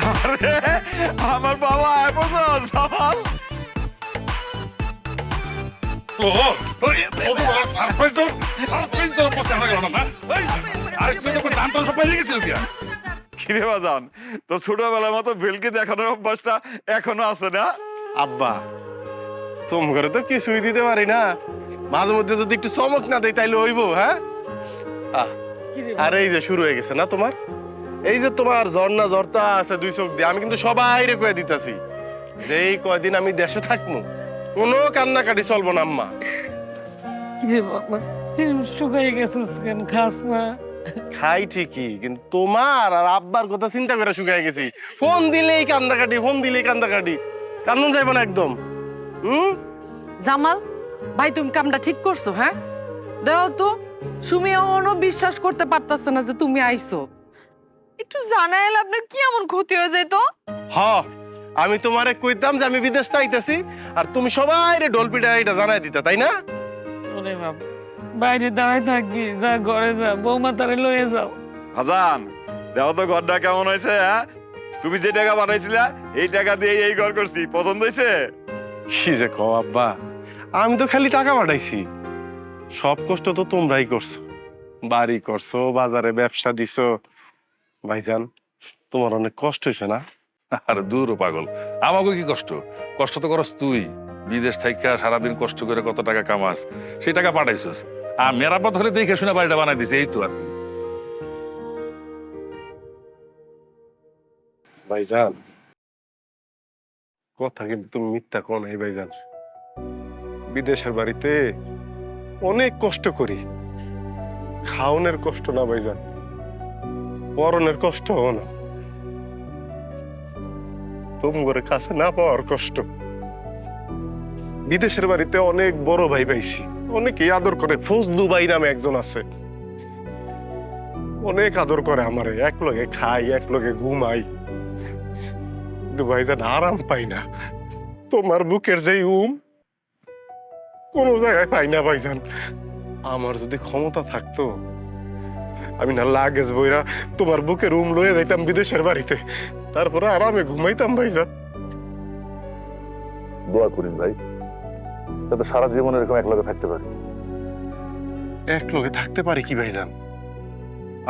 আরে আমার বাবা এখন জামাল কিরে বাজান তো ছোটবেলার মতো ভেলকে দেখানোর অভ্যাসটা এখনো আছে না? আব্বা তোম করে তো কিছুই দিতে পারি না, মাঝে মধ্যে যদি একটু চমক না দেয় তাইলে হইব। হ্যাঁ আর এই যে শুরু হয়ে গেছে না তোমার, এই যে তোমার ঝর্ণা ঝরতা আছে দুই চোখ দিয়ে, আমি কিন্তু সবাই রে কয়ে দিতেছি যে এই কয়দিন আমি দেশে থাকবো কোনো কান্নাকাটি চলবো না আম্মা। কিরে বাবা তুই শুকাই গেছিস কেন, খাস না? খাই ঠিকই, কিন্তু তোমার আর আব্বার কথা চিন্তা করে শুকাই গেছি। ফোন দিলেই কান্দাকাটি, ফোন দিলেই কান্দাকাটি, কান্দন যাইব না একদম। জামাল ভাই তুমি কামটা ঠিক করছো? হ্যাঁ দেখো তো সুমি এখনো বিশ্বাস করতে পারতাছে না যে তুমি আইছো। একটু জানাইলে আপনার কি এমন ক্ষতি হয়ে যেত? হ আমি তোমারে কইতাম যে আমি বিদেশ আইতাছি, আর তুমি সবাই রে ঢোল পিটা এটা জানাই দিতা, তাই না? ওরে বাবা বাইরে দাঁড়ায় থাকবি, যা ঘরে যা, বৌমা তারে লয়ে যাও। হাজান দেখো তো ঘরটা কেমন হয়েছে। হ্যাঁ তুমি যে টাকা পাঠাইছিলা এই টাকা দিয়ে এই ঘর করছি, পছন্দ হয়েছে? কি যে কও আব্বা, আমি তো খালি টাকা পাঠাইছি, সব কষ্ট তো তোমরাই করছো, বাড়ি করছো, বাজারে ব্যবসা দিছো। ভাইজান তোমার অনেক কষ্ট হয়েছে না? আর দূর পাগল, আমাকে কি কষ্ট? কষ্ট তো করস তুই, বিদেশ থাইকা সারাদিন কষ্ট করে কত টাকা কামাস, সেই টাকা পাঠাইছিস। আর মেরাপত হলে দেখে শুনে বাড়িটা বানাই দিছে, এই তো আর কি। ভাইজান কথা কিন্তু তুমি মিথ্যা কো নাই ভাইজান, বিদেশের বাড়িতে অনেক কষ্ট করি, খাওনের কষ্ট না ভাইজান, পরনের কষ্ট না, তোমার কাছে না পাওয়ার কষ্ট। বিদেশের বাড়িতে অনেক বড় ভাই পাইছি, অনেকে আদর করে, ফজলু ভাই নামে একজন আছে, অনেক আদর করে আমারে, এক লগে খাই, এক লগে ঘুমাই, কিন্তু ভাইজান আরাম পাই না। তোমার বুকের যে কোন জায়গায় পাই না ভাইজান। আমার যদি ক্ষমতা থাকতো আমি না লাগেজ বইরা তোমার বুকের লয়ে যাইতাম বিদেশের বাড়িতে, তারপরে আরামে ঘুমাইতাম ভাইজান। দোয়া করিন ভাই, যাতে সারা জীবন এরকম একলগে থাকতে পারি। এক লগে থাকতে পারি কি ভাইজান?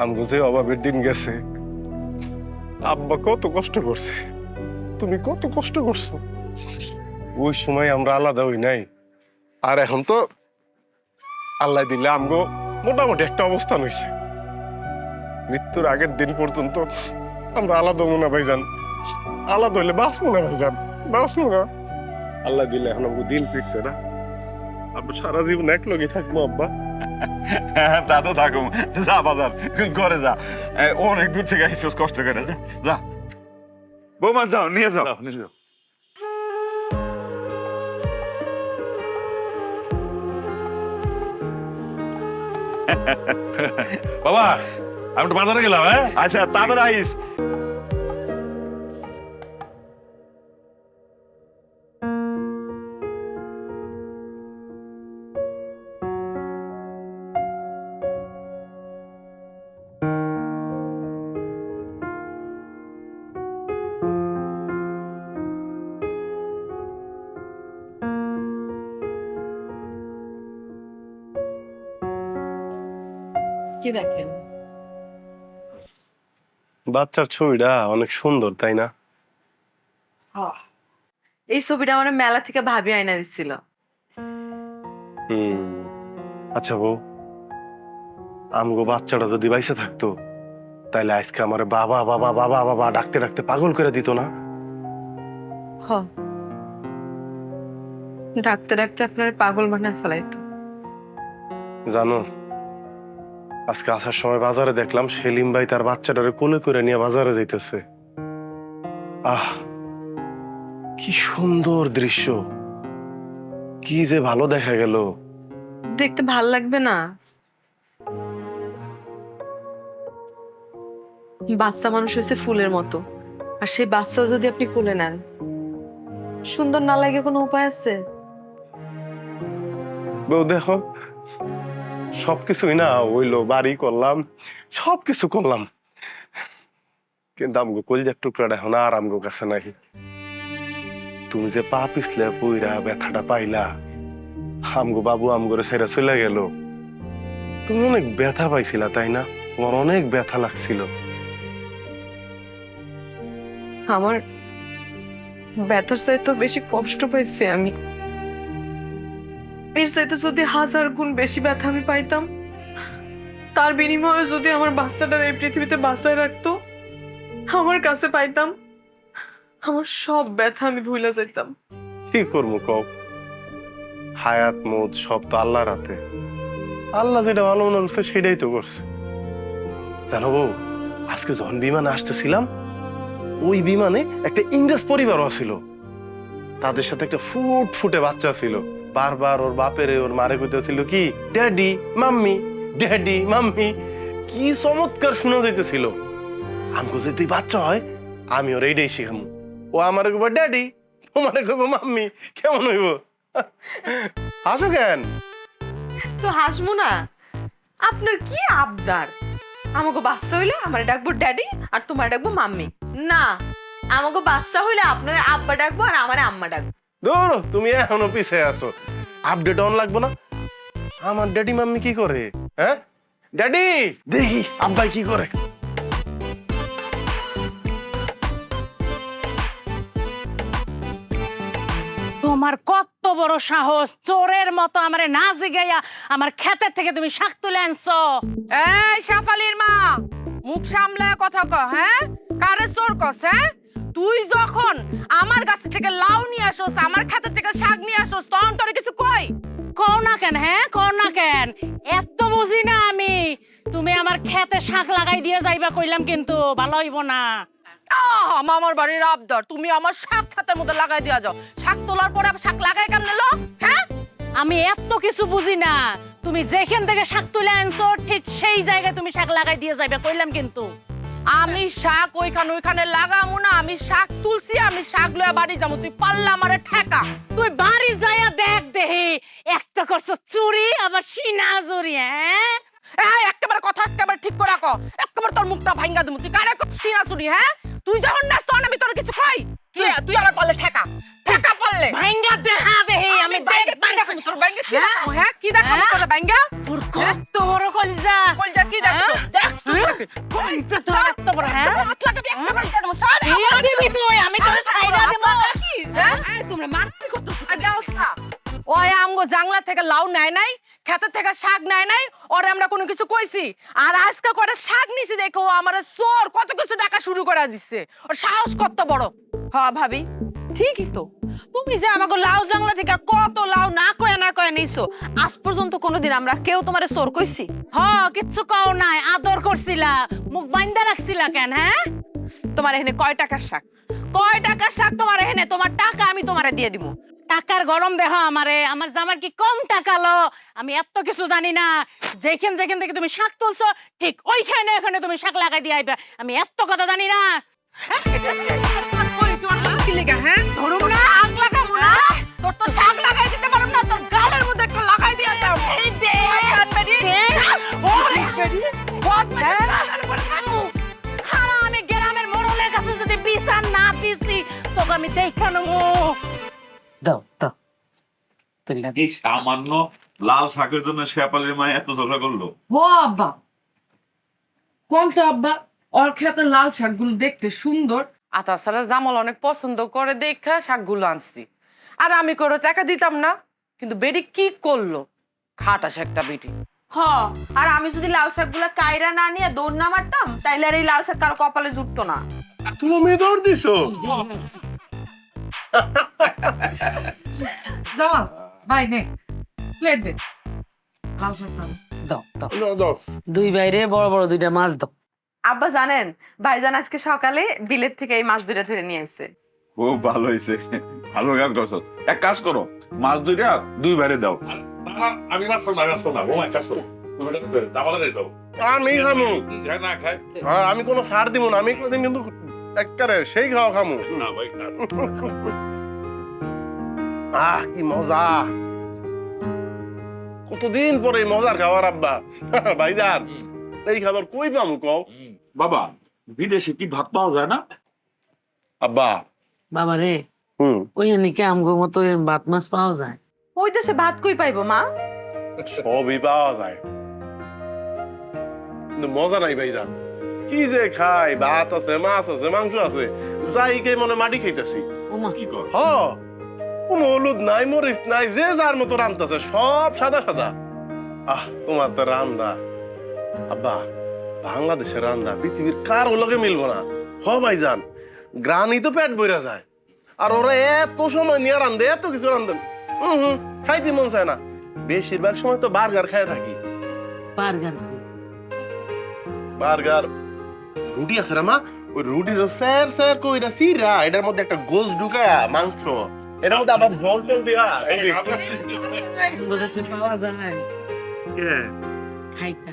আমগো যে অভাবের দিন গেছে, আব্বা কত কষ্ট করছে, তুমি কত কষ্ট করছো, ওই সময় আমরা আলাদা হই নাই। আর এখন তো আল্লাহ দিলে আমগো মোটামুটি একটা অবস্থান হয়েছে, মৃত্যুর আগের দিন পর্যন্ত আমরা আলাদা হবো না ভাইজান, আলাদা হইলে বাঁচবো না ভাইজান, বাঁচবো না। আল্লাহ দিলে এখন আমাকে দিন ফিরছে না, আমরা সারা জীবন এক লগে থাকবো আব্বা। হ্যাঁ তা তো থাকুম, যা বাজার ঘরে যা, অনেক দূর থেকে আইসোস কষ্ট করে, যা যা বৌমা যাও নিয়ে যাও। বাবা আমি একটু বাজারে গেলাম। হ্যাঁ আচ্ছা তাড়াতাড়ি আইস। কি দেখেন? বাচ্চার ছবিটা অনেক সুন্দর, তাই না? এই ছবিটা আমার মেলা থেকে ভাবি আয়না দিছিল। আচ্ছা বউ, আমগো বাচ্চাটা যদি বাইসে থাকতো তাইলে আজকে আমার বাবা বাবা বাবা বাবা ডাকতে ডাকতে পাগল করে দিত না? হ ডাকতে ডাকতে আপনার পাগল বানায় ফেলাইতো। জানো আজকে আসার সময় বাজারে দেখলাম সেলিম ভাই তার বাচ্চাটারে কোলে করে নিয়ে বাজারে যাইতেছে। আহ কি সুন্দর দৃশ্য, কি যে ভালো দেখা গেল। দেখতে ভাল লাগবে না? বাচ্চা মানুষ হচ্ছে ফুলের মতো, আর সেই বাচ্চা যদি আপনি কোলে নেন, সুন্দর না লাগে কোনো উপায় আছে? বউ দেখো সবকিছুই না হইলো, বাড়ি করলাম, সবকিছু করলাম, কিন্তু আমগো কলজার টুকরাটা এখন আর আমগো কাছে নাই। তুমি যে পা পিছলে পইরা ব্যথাটা পাইলা, আমগো বাবু আমগরে ছেড়ে চলে গেল, তুমি অনেক ব্যথা পাইছিলা তাই না? তোমার অনেক ব্যথা লাগছিল। আমার ব্যথার চাইতে বেশি কষ্ট পাইছি আমি। এর চাইতে যদি 1000 গুণ বেশি ব্যথা আমি পাইতাম, তার বিনিময়ে যদি আমার বাচ্চাটার এই পৃথিবীতে বাঁচায় রাখতো, আমার কাছে পাইতাম, আমার সব ব্যথা আমি ভুলে যেতাম। কি করবো কও? হায়াত মত সব তো আল্লাহর হাতে। আল্লাহ যেটা ভালো মনে করছে সেটাই তো করছে। জানো বউ, আজকে যখন বিমানে আসতেছিলাম, ওই বিমানে একটা ইংরেজ পরিবারও ছিল। তাদের সাথে একটা ফুটফুটে বাচ্চা ছিল। বারবার ওর বাপেরে ওর মারে কইতেছিল কি, ড্যাডি মাম্মি, ড্যাডি মাম্মি। কি চমৎকার শোনা যাইতেছিল। আমগো যদি বাচ্চা হয়, আমি ওর এইটাই শিখামু। ও আমারে কইব ড্যাডি, তোমারে কইব মাম্মি। কেমন হইব? হাসো কেন? তো হাসমু না? আপনার কি আবদার? আমাকে বাচ্চা হইলে আমার ডাকবো ড্যাডি আর তোমার ডাকবো মাম্মি? না, আমাকে বাচ্চা হইলে আপনার আব্বা ডাকবো আর আমার আম্মা ডাকবো। ধরো, তুমি এখনো পিছিয়ে আছো। আপডেট অন লাগবো না? আমার ড্যাডি মাম্মি কি করে? হ্যাঁ ড্যাডি, দেখি আব্বাই কি করে। তোমার কত বড় সাহস, চোরের মতো আমারে না জিগাইয়া আমার ক্ষেতের থেকে তুমি শাক তুলে আনছো। এই শেফালির মা, মুখ সামলায় কথা ক। হ্যাঁ, কারে চোর কস? হ্যাঁ, তুই যখন আমার কাছ থেকে লাউ নিয়ে আসোস, আমার খাতা থেকে শাক নিয়ে আসোস, তখন তোর কিছু কই? কও না কেন? হ্যাঁ কও না কেন? এত বুঝি না আমি। তুমি আমার ক্ষেতে শাক লাগাই দিয়ে যাইবা কইলাম, কিন্তু ভালো হইব না। মামার বাড়ির আবদার, তুমি আমার শাক খাতের মধ্যে লাগাই দিয়া যাও। শাক তোলার পরে আবার শাক লাগাই কেমনে লো? হ্যাঁ, আমি এত কিছু বুঝি না। তুমি যেখান থেকে শাক তুলে আনছো ঠিক সেই জায়গায় তুমি শাক লাগাই দিয়ে যাইবা কইলাম, কিন্তু আমি শাক ওইখানে লাগামু না। আমি শাক তুলছি, আমি শাক লয়ে বাড়ি যাবো। তুই পাল্লা আমারে ঠেকা। তুই বাড়ি যাইয়া দেখ দেহি একটা করছো চুরি আবার সিনা চুরি। হ্যাঁ, এই একেবারে কথা একেবারে ঠিক করে রাখো। একেবারে তোর মুখটা ভাঙ্গা দেবো। তুই কারে করছিস না চুরি? হ্যাঁ, তুই যখন নাস তখন আমি তোর কিছু কই? তুই আমার পারলে ঠেকা, ঠেকা পারলে ভাঙ্গা দেখা দেহি আমি দেখাবো তোর ব্যাংকে কি দেখাবো? হ্যাঁ, কি দেখাবো তোর ব্যাংকে? তোর কত বড় কলজা, কলজা কি দেখছো? দেখছো কলজা তোর এত বড়। হ্যাঁ, হাত লাগাবি একেবারে দিয়ে দেবো। স্যার, বিয়া দিবি তুই, আমি তোর সাইডা দেব। হ্যাঁ, তোমরা মারপিট করতেছো। যাওস না। ওই আমগো জাংলা থেকে লাউ নেয় নাই, ক্ষেতের থেকে শাক নেয় নাই, ওরে আমরা কোনো কিছু কইছি? আর আজকে করে শাক নিছি দেখো ও আমারে চোর কত কিছু টাকা শুরু করে দিচ্ছে। ওর সাহস কত বড়। হ্যাঁ ভাবি, ঠিকই তো। তুমি যে আমাকে লাউ জাংলা থেকে কত লাউ না কয়া নিছো, আজ পর্যন্ত কোনোদিন আমরা কেউ তোমারে চোর কইছি? হ, কিচ্ছু কও নাই, আদর করছিলা, মুখ বাইন্দা রাখছিলা কেন? হ্যাঁ, তোমার এখানে কয় টাকার শাক? কয় টাকার শাক তোমার এখানে? তোমার টাকা আমি তোমারে দিয়ে দিব। টাকার গরম দেহ আমারে। আমার জামার কি কম টাকা লো? আমি এত কিছু জানি না। যেখান থেকে তুমি শাক তুলছো ঠিক ওইখানে এখানে তুমি শাক লাগাই দিয়ে আইবা। আমি এত কথা জানি না। ওই তুই আমার কি লাগা? হ্যাঁ, ধরুম না, আগ লাগামু না। তোর তো শাক লাগাই দিতে পারুম না, তোর গালের মধ্যে একটু লাগাই দিয়া দাও। এই দে বেডি। ওরে বেডি, বহুত আমি গ্রামের মোড়লের কাছে যদি বিচার না দিছি তোকে আমি দেখা নেবো। দাও দাও তুললা। এই সামান্য লাল শাকের জন্য শেফালির মা এত ঝগড়া করলো? ও আব্বা, কোন তো আব্বা, ওর খেতে লাল শাকগুলো দেখতে সুন্দর। আর তাছাড়া জামাল অনেক পছন্দ করে দেখা শাকগুলো আনছি। আর আমি করে টাকা দিতাম না, কিন্তু বেডি কি করলো? খাটাস একটা বেটি। হ, আর আমি যদি লাল শাকগুলা কায়রা না নিয়ে দৌড় না মারতাম, তাইলে আর এই লাল শাক কারো কপালে জুটতো না। তুমি দৌড় দিছো? জামাল ভাই নে প্লেট দে, লাল শাক দাও। দাও দাও দাও দাও। দুই বাইরে বড় বড় দুইটা মাছ দাও। আব্বা জানেন, ভাইজান আজকে সকালে বিলেত থেকে এই মাছ দুইটা ধরে নিয়ে আসছে। খুব ভালো হয়েছে, ভালো কাজ করছো। এক কাজ করো, মাছ দুইটা দুই বাইরে দাও। আমি বাঁচবো না ও কাজ করো, তুমি দাবালে দাও। আমি খামু। খায় না খায় হ্যাঁ, আমি কোনো সার দিব না। আমি কোনদিন কিন্তু একবারে সেই খাওয়া খামু। না ভাই না। কি মজা! কতদিন পরে এই মজার খাবার আব্বা। ভাইজান, এই খাবার কই পামু কও? বাবা, বিদেশে কি ভাত পাওয়া যায় না? আব্বা বাবা রে, ওই নাকি আমগো মতো ভাত মাছ পাওয়া যায়? ওই দেশে ভাত কই পাইবো মা? সবই পাওয়া যায়, কিন্তু মজা নাই ভাইজান। কি যে খাই, ভাত আছে, মাছ আছে, মাংস আছে, যাই কে মনে মাটি খাইতেছি। ওমা, কি কর? কোনো হলুদ নাই, মরিচ নাই, যে যার মতো রান্তাছে, সব সাদা সাদা। তোমার তো রান্দা আব্বা, বাংলাদেশের রান্দা পৃথিবীর কারো লগে মিলবো না। ভাইজান, গ্রানই তো পেট বইরা যায়, আর ওরা এত সময় নিয়ে রান্ধে, এত কিছু রান্ধেন, খাইতে মন চায় না। বেশিরভাগ সময় তো বার্গার খায় থাকি। বার্গার? বার্গার রুটি আছে না মা, ওই রুটির স্যার স্যার কইরা সিরা, এটার মধ্যে একটা গোস ঢুকায়া মাংস, এটার মধ্যে আবার জল জল দিয়া দেশে পাওয়া যায়? খাইতা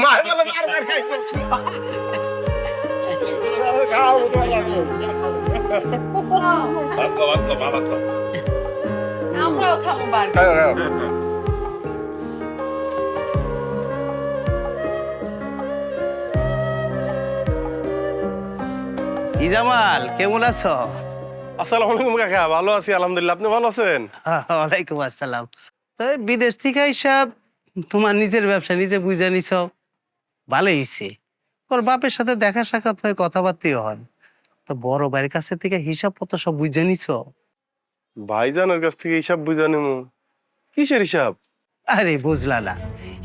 মা বলে বার্গার খাইতে। খাও আমরাও খাবো বার্গার। ইজামাল, কেমন আছো? আসসালামু আলাইকুম কাকা, ভালো আছি আলহামদুলিল্লাহ, আপনি ভালো আছেন? ওয়ালাইকুম আসসালাম। তো বিদেশ থেকে হিসাব তোমার নিজের ব্যবসা নিজে বুঝে নিছ, ভালোই হয়েছে। ওর বাপের সাথে দেখা সাক্ষাৎ হয়, কথাবার্তাও হয়। তো বড় ভাইয়ের কাছে থেকে হিসাব পত্র সব বুঝে নিছ? ভাইজানের কাছ থেকে হিসাব বুঝা নিমু? কিসের হিসাব? আরে বুঝলা না,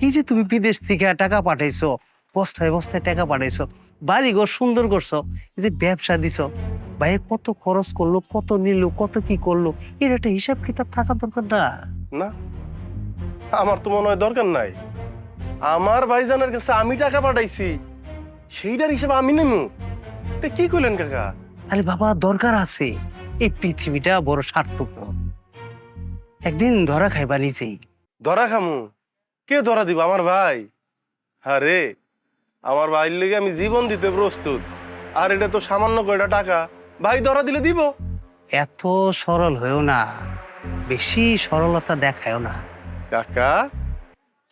এই যে তুমি বিদেশ থেকে টাকা পাঠাইছো, বস্তায় বস্তায় টাকা পাঠাইছো, বাড়ি ঘর সুন্দর করছো, এই যে ব্যবসা দিছ, ভাই কত খরচ করলো, কত নিল, কত কি করলো, এর একটা হিসাব কিতাব থাকা দরকার না? না, আমার তো মনে হয় দরকার নাই। আমার ভাইজানের কাছে আমি টাকা পাঠাইছি, সেইটার হিসাব আমি নেমু? এটা কি কইলেন কাকা? আরে বাবা, দরকার আছে। এই পৃথিবীটা বড় স্বার্থপর, একদিন ধরা খাইবা নিজেই। ধরা খামু? কে ধরা দিব? আমার ভাই। আরে আমার ভাইয়ের লেগে আমি জীবন দিতে প্রস্তুত, আর এটা তো সামান্য কয়টা টাকা, ভাই ধরা দিলে দিব। এত সরল হয়েও না, বেশি সরলতা দেখায়ও না। কাকা,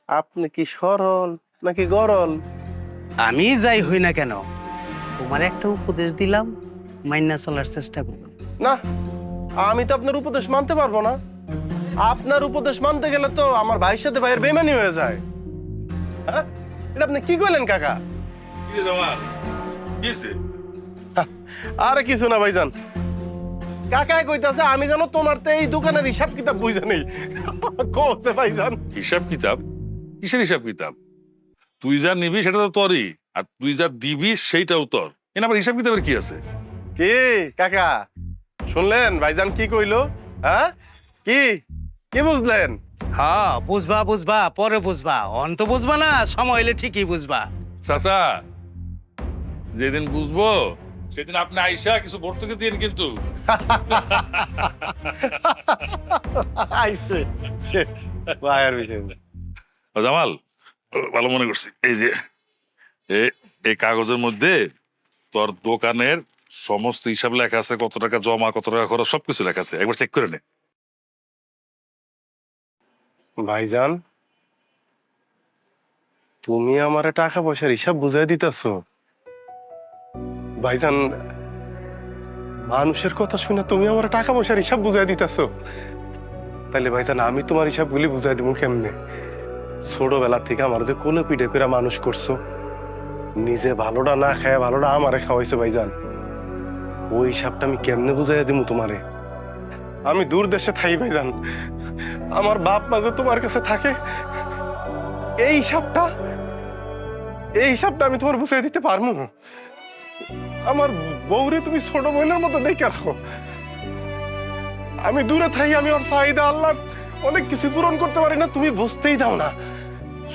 আপনি কি সরল নাকি গরল? আমি যাই হই না কেন, তোমার একটা উপদেশ দিলাম, মাইনা চলার চেষ্টা করো। না, আমি তো আপনার উপদেশ মানতে পারবো না। আপনার উপদেশ মানতে গেলে তো আমার ভাইয়ের সাথে ভাইয়ের বেমানি হয়ে যায়। হ্যাঁ, এটা আপনি কি কইলেন কাকা? আরে কিছু না ভাইজান, কাকাই কইতাছে আমি যেন তোমার তো এই দোকানের হিসাব কিতাব বুঝে নেই। কোতে ভাইজান? হিসাব কিতাব? কিসের হিসাব কিতাব? তুই যা নিবি সেটা তো তোরই, আর তুই যা দিবি সেইটাও তোর। এর আবার হিসাব কিতাবের কি আছে? কি কাকা, শুনলেন ভাইজান কি কইলো? হ্যাঁ, কি কি বুঝলেন? হ্যাঁ, বুঝবা বুঝবা, পরে বুঝবা, অন্ত বুঝবা না, সময় হলে ঠিকই বুঝবা। চাচা, যেদিন বুঝবো সেদিন আপনি আইসা কিছু ভর্তুকি দিন কিন্তু। আইছে সে ভাইয়ের বিষয়। ও জামাল, ভালো মনে করছি। এই যে এই কাগজের মধ্যে তোর দোকানের সমস্ত হিসাব লেখা আছে, কত টাকা জমা, কত টাকা খরচ, সবকিছু লেখা আছে, একবার চেক করে নে। ভাইজান, তুমি আমারে টাকা পয়সার হিসাব বুঝাই দিতেছো? ভাইজান, মানুষের কথা শুনে তুমি আমার টাকা পয়সার হিসাব বুঝাই দিতেছো? তাহলে ভাইজান, আমি তোমার হিসাবগুলি বুঝাই দিব কেমনে? ছোটবেলা থেকে আমার যে কোলে পিঠে করে মানুষ করছো, নিজে ভালোটা না খায় ভালোটা আমারে খাওয়াইছো ভাইজান, ওই হিসাবটা আমি কেমনে বুঝাই দিব তোমারে? আমি দূর দেশে থাকি ভাইজান, আমার বাপ মা যে তোমার কাছে থাকে, এই হিসাবটা আমি তোমার বুঝাই দিতে পারবো না। আমার বউরে তুমি ছোট বোনের মতো দেখে রাখো, আমি দূরে থাকি, আমি ওর চাহিদা আল্লাহর অনেক কিছু পূরণ করতে পারি না, তুমি বুঝতেই দাও না।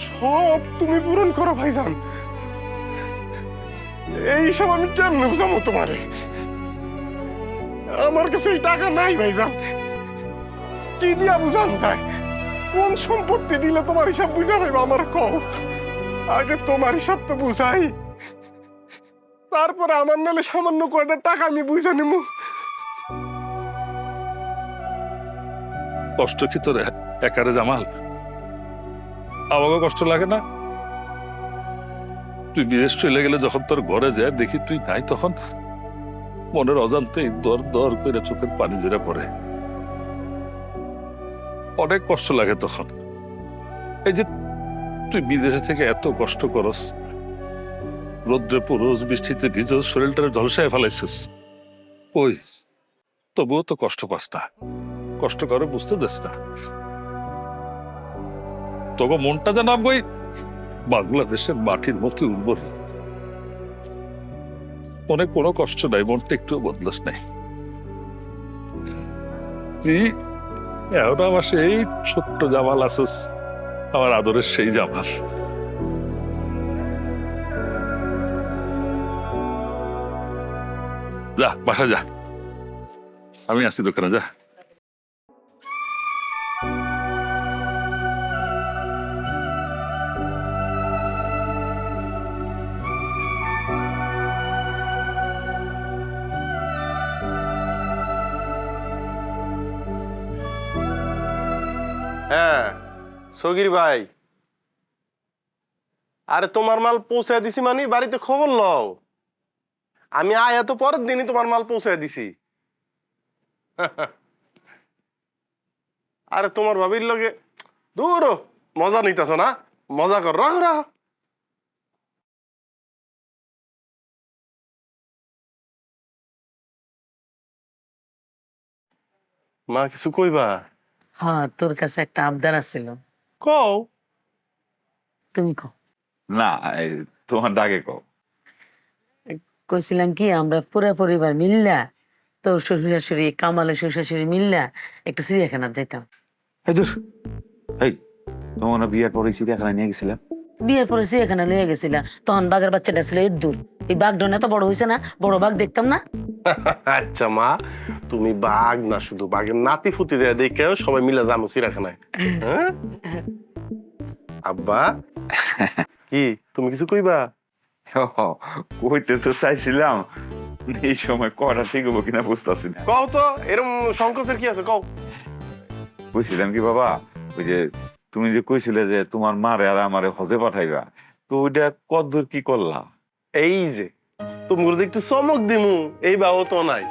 সব তুমি পূরণ করো ভাইজান, এই হিসাব আমি কেমনে বুঝাবো তোমারে? আমার কাছে এই টাকা নাই ভাইজান, কি দিয়া বুঝান যায়? কোন সম্পত্তি দিলে তোমার হিসাব বুঝা পাইবা আমার কও? আগে তোমার হিসাব তো বুঝাই, তারপরে আমার নালে সামান্য কয়টা টাকা আমি বুঝা নিব। কষ্ট কি তোর একারে জামাল? আমাকে কষ্ট লাগে না? তুই বিদেশ চলে গেলে যখন তোর ঘরে যায় দেখি তুই নাই, তখন মনের অজান্তেই দর দর করে চোখের পানি ধরে পড়ে। অনেক কষ্ট লাগে তখন। এই যে তুই বিদেশে থেকে এত কষ্ট করস, রোদ্রে পুরোজ, বৃষ্টিতে ভিজস, শরীরটারে ঝলসায় ফেলাইছিস, ওই তবুও তো কষ্ট পাস না, কষ্ট করে বুঝতে দিস না। তোকে মনটা জানাব ওই বাংলাদেশের মাটির মতো উর্বর, মনে কোনো কষ্ট নাই, মনটা একটু বদলাস নাই। তুই এখন আমার সেই ছোট্ট জামাল আসস, আমার আদরের সেই জামাল। যা বাসা যা, আমি আসি দোকানে, যা। হ্যাঁ সগির ভাই, আরে তোমার মাল পৌঁছায় দিছি, মানে বাড়িতে খবর লও। আমি আয়া তো পরের দিনই তোমার মাল পৌঁছায় দিছি। আরে তোমার ভাবির লগে দূর মজা নিতেছ না, মজা কর, রাহ রাহ। মা কিছু কইবা? হ্যাঁ, তোর কাছে একটা আবদার আছিল, কও। তুমি কও। না, তোমার ডাকে কও। কইছিলাম কি, আমরা পুরা পরিবার মিল্লা, তোর শ্বশুর শাশুড়ি, কামালের শ্বশুর শাশুড়ি মিল্লা একটু চিড়িয়াখানা যাইতাম। এই দূর, এই তোমার না বিয়ের পরে চিড়িয়াখানা নিয়ে গেছিলাম? বিয়ের পরে চিড়িয়াখানা লিয়ে গেছিলা, তখন বাঘের বাচ্চাটা ছিল দূর, এই বাঘ ডন এত বড় হয়েছে না, বড় বাঘ দেখতাম না। আচ্ছা মা, তুমি বাঘ না শুধু বাঘের নাতি ফুটি যায় দেখেও সবাই মিলে যাবো চিড়িয়াখানায়। হ্যাঁ আব্বা, কি তুমি কিছু কইবা? কইতে তো চাইছিলাম, এই সময় কটা ঠিক হবো কিনা বুঝতেছি না। কও তো, এরকম সংকোচের কি আছে কও। কইছিলাম কি বাবা, ওই যে তুমি যে কইছিলে যে তোমার মারে আর আমারে হজে পাঠাইবা, তো ওইটা কতদূর কি করলা? এই যে তুমি একটু চমক দিমু, এই বাও তো নাই।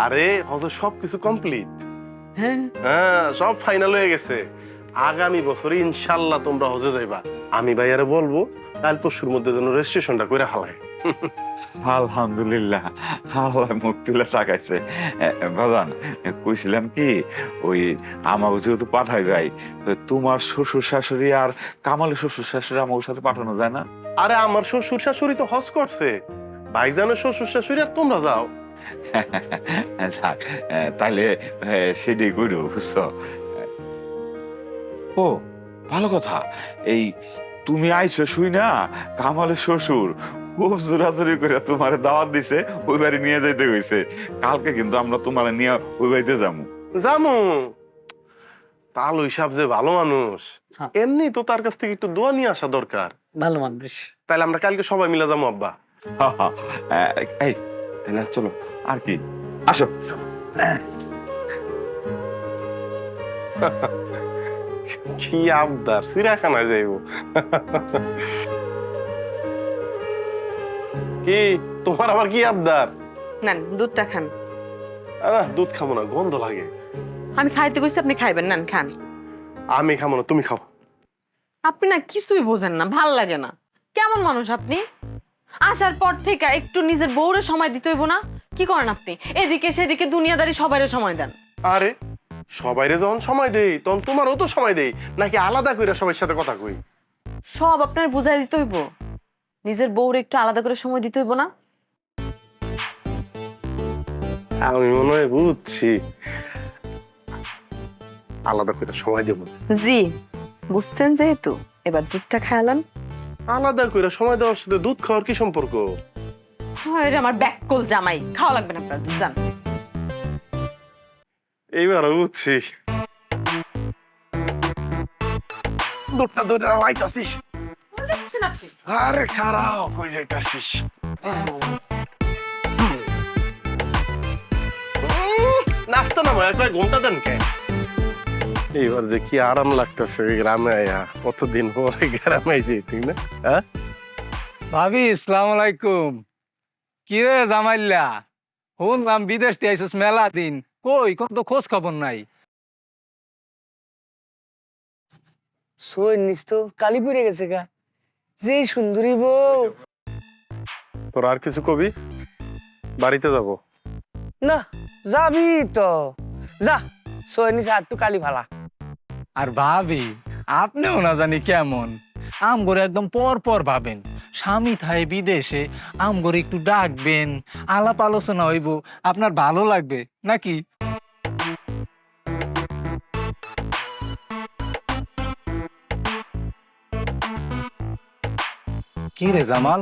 আরে হয়তো সবকিছু কমপ্লিট, হ্যাঁ সব ফাইনাল হয়ে গেছে। আগামী বছরে ইনশাল্লাহ তোমরা হজে যাইবা। আমি ভাইয়ারে বলবো কাল পরশুর মধ্যে যেন রেজিস্ট্রেশনটা করে হালায়। আলহামদুলিল্লাহ, আল্লাহ মুখ তুলে তাকাইছে। বাজান, কইছিলাম কি, ওই আমাকে যেহেতু পাঠাই ভাই, তোমার শ্বশুর শাশুড়ি আর কামালের শ্বশুর শাশুড়ি আমার সাথে পাঠানো যায় না? আরে আমার শ্বশুর শাশুড়ি তো হজ করছে, ভাইজানের শ্বশুর শাশুড়ি আর তোমরা যাও। যাক, তাইলে সেটাই করো, বুঝছো? ও ভালো কথা, এই তুমি আইছো শুই না, কামালের শ্বশুর খুব জোরাজোরি করে তোমার দাওয়াত দিছে, ওই বাড়ি নিয়ে যাইতে হইছে। কালকে কিন্তু আমরা তোমার নিয়ে ওই বাড়িতে যাবো। জামু তাল হিসাব যে ভালো মানুষ, এমনি তো তার কাছ থেকে একটু দোয়া নিয়ে আসা দরকার। ভালো মানুষ। তাইলে আমরা কালকে সবাই মিলে যাবো আব্বা। এই তাহলে আর চলো, আর কি, আসো। কি আবদার, চিড়িয়াখানায় যাইব। কি তোমার আবার কি আবদার? নেন দুধটা খান। আরে দুধ খাবো না, গন্ধ লাগে। আমি খাইতে কইছি, আপনি খাইবেন, নেন খান। আমি খাবো না, তুমি খাও। আপনি না কিছুই বোঝেন না, ভাল লাগে না। কেমন মানুষ আপনি? আসার পর থেকে একটু নিজের বউরে সময় দিতে হইব না? কি করেন আপনি? এদিকে সেদিকে দুনিয়াদারি সবাইরে সময় দেন। আরে সবাইরে যখন সময় দেই তখন তোমারও তো সময় দেই, নাকি আলাদা করে সবার সাথে কথা কই? সব আপনার বুঝাই দিতে হইব, নিজের বউরে একটু আলাদা করে সময় দিতে হইব না? আমি মনে হয় বুঝছি, আলাদা করে সময় দেব। জি বুঝছেন, যেহেতু এবার দুধটা খায়ালাম। আলাদা করে সময় দেওয়ার সাথে দুধ খাওয়ার কি সম্পর্ক? হয় রে আমার ব্যাককল জামাই, খাওয়া লাগবে না আপনার দুধ, জান। এইবার বুঝছি। দুধটা দুধ লাইতাছিস। আরে খারাপ হয়ে যাইতাছিস। নাস্তা না ভাই, ঘন্টা দেন কে? এইবার যে কি আরাম লাগতেছে গ্রামে আয়া, কতদিন পরে গ্রামে আইছি, ঠিক না? হ্যাঁ ভাবি ইসলাম আলাইকুম। কি রে জামাইল্লা, শুনলাম বিদেশ থেকে আইসিস মেলা দিন, কই কত খোঁজ খবর নাই? সই নিস তো কালি পড়ে গেছে গা, যে সুন্দরী বউ। তোর আর কিছু কবি? বাড়িতে যাব। না যাবি তো যা, সই নিস আর একটু কালি ভালা। আর ভাবি আপনিও না জানি কেমন, আম করে একদম পর পর ভাবেন। স্বামী থাই বিদেশে, আম করে একটু ডাকবেন, আলাপ আলোচনা হইব, আপনার ভালো লাগবে নাকি? কি রে জামাল,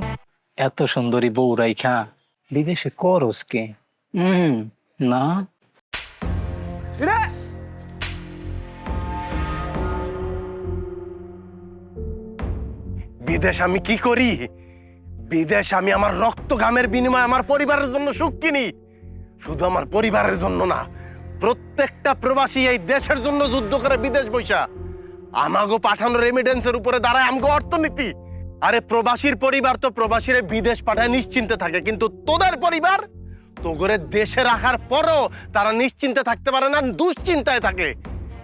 এত সুন্দরী বউ রাইখা বিদেশে করস কে? না বিদেশ আমি কি করি? বিদেশ আমি আমার রক্ত ঘামের বিনিময়ে আমার পরিবারের জন্য সুখ কিনি। শুধু আমার পরিবারের জন্য না, প্রত্যেকটা প্রবাসী এই দেশের জন্য যুদ্ধ করে বিদেশ বৈশা আমাগো পাঠানো রেমিডেন্সের উপরে দাঁড়ায় আমগো অর্থনীতি। আরে প্রবাসীর পরিবার তো প্রবাসীরে বিদেশ পাঠায় নিশ্চিন্তে থাকে, কিন্তু তোদের পরিবার তোগরে দেশে রাখার পরও তারা নিশ্চিন্তে থাকতে পারে না, দুশ্চিন্তায় থাকে।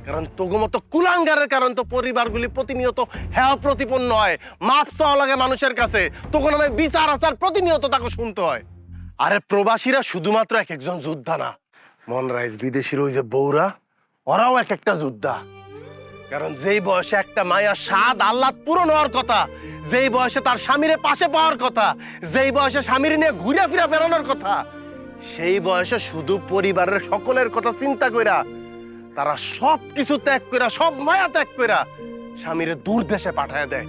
কারণ তোগো মতো কুলাঙ্গারের কারণ তো পরিবারগুলি প্রতিনিয়ত হেয় প্রতিপন্ন হয়, মাপ চাওয়া লাগে মানুষের কাছে, তখন আমি বিচার আচার প্রতিনিয়ত তাকে শুনতে হয়। আরে প্রবাসীরা শুধুমাত্র এক একজন যোদ্ধা না, মন রাইজ বিদেশির ওই যে বউরা, ওরাও এক একটা যোদ্ধা। কারণ যেই বয়সে একটা মায়া স্বাদ আহ্লাদ পূরণ হওয়ার কথা, যেই বয়সে তার স্বামীরে পাশে পাওয়ার কথা, যেই বয়সে স্বামীর নিয়ে ঘুরে ফিরে বেরোনোর কথা, সেই বয়সে শুধু পরিবারের সকলের কথা চিন্তা কইরা তারা সব কিছু ত্যাগ কইরা, সব মায়া ত্যাগ কইরা স্বামীরে দূর দেশে পাঠায় দেয়।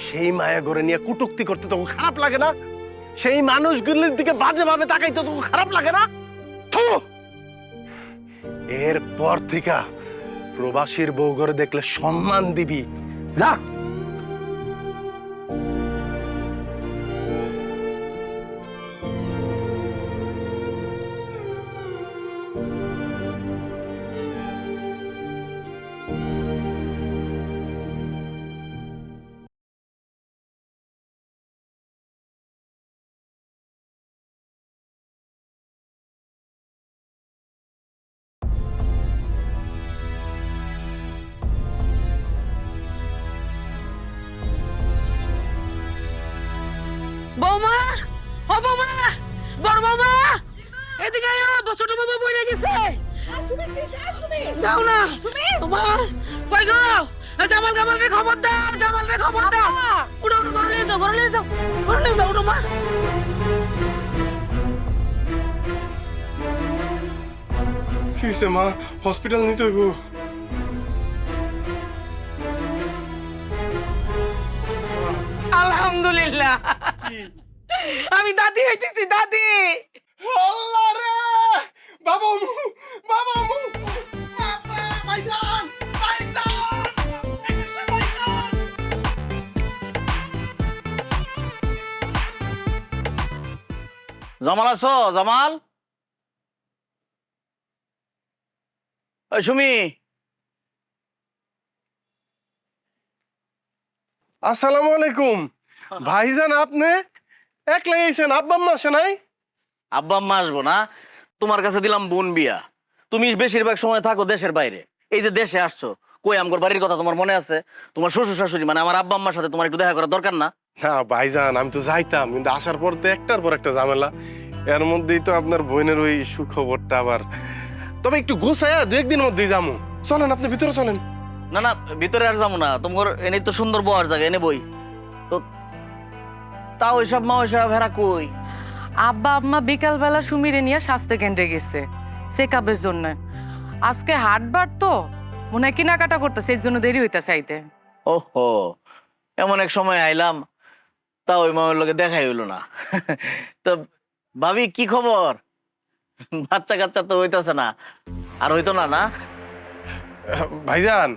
সেই মায়া গড়ে নিয়ে কুটুক্তি করতে তো খারাপ লাগে না? সেই মানুষগুলির দিকে বাজে ভাবে তাকাইতে তো খারাপ লাগে না? থু! এরপর থেকে প্রবাসীর বউ ঘরে দেখলে সম্মান দিবি। যা। বৌমা, ও বৌমা, বড় বৌমা, এদিকে আয়, ছোট বৌমা বইরে গেছে। দাও না মা, কই গো? জামাল কামালকে খবর দাও, জামালকে খবর দাও। উড়ো উড়ো, ঘরে নিয়ে যাও, ঘরে নিয়ে যাও, ঘরে নিয়ে যাও, উড়ো মা। কি হয়েছে মা? হসপিটাল নিতে হইব? আলহামদুলিল্লাহ, আমি দাদি হইতেছি, দাদি। আল্লাহ রে! বাবা মু, বাবা মু, বাবা ভাইজান, ভাইজান, ভাইজান। জামাল আছো? জামাল, ওই সুমি। আসসালামু আলাইকুম ভাইজান, আপনি একলাই আইছেন? আব্বা আম্মা আসে নাই? আব্বা আম্মা আসবো না, তোমার কাছে দিলাম বোন বিয়া। তুমি বেশিরভাগ সময় থাকো দেশের বাইরে, এই যে দেশে আসছো, কই আমগর বাড়ির কথা তোমার মনে আছে? তোমার শ্বশুর শাশুড়ি মানে আমার আব্বা আম্মার সাথে তোমার একটু দেখা করার দরকার না? না ভাইজান, আমি তো যাইতাম, কিন্তু আসার পর তো একটার পর একটা ঝামেলা। এর মধ্যেই তো আপনার বোনের ওই সুখবরটা আবার। তবে একটু গুছায়া দু একদিনের মধ্যেই যাবো। চলেন, আপনি ভিতরে চলেন। না না, ভিতরে আর যাবো না, তোমার এনে তো সুন্দর বহার জায়গা, এনে বই তো। তাও ওইসব মা ওইসব ভেড়া কই? আব্বা আম্মা বিকাল বেলা সুমিরে নিয়ে স্বাস্থ্য কেন্দ্রে গেছে চেক আপের জন্য। আজকে হাটবার তো মনে হয় কেনাকাটা করতেছে, এই জন্য দেরি হইতেছে আইতে। ওহো, এমন এক সময় আইলাম, তা ওই মামের লোকে দেখাই হইলো না। তো ভাবি কি খবর? বাচ্চা কাচ্চা তো হইতেছে না, আর হইতো না না? ভাইজান,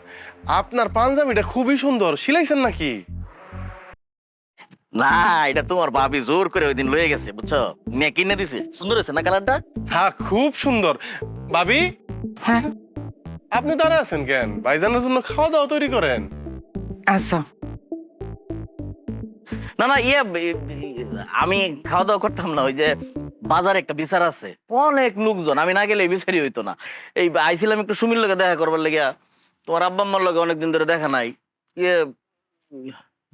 আপনার পাঞ্জাবিটা খুবই সুন্দর, সিলাইছেন নাকি? না, এটা তোমার ভাবি জোর করে ওই দিন লয়ে গেছে, বুঝছো? নিয়ে কিনে দিছে, সুন্দর হয়েছে না কালারটা? হ্যাঁ, খুব সুন্দর। ভাবি, হ্যাঁ আপনি দাঁড়া আছেন কেন? ভাইজানের জন্য খাওয়া দাওয়া তৈরি করেন। আচ্ছা। না না আমি খাওয়া দাওয়া করতাম না, ওই যে বাজারে একটা বিচার আছে, অনেক লোকজন, আমি না গেলে এই বিচারই হইতো না। এই আইছিলাম একটু সুমির লগে দেখা করবার লেগে, তোমার আব্বা আম্মার লগে অনেকদিন ধরে দেখা নাই।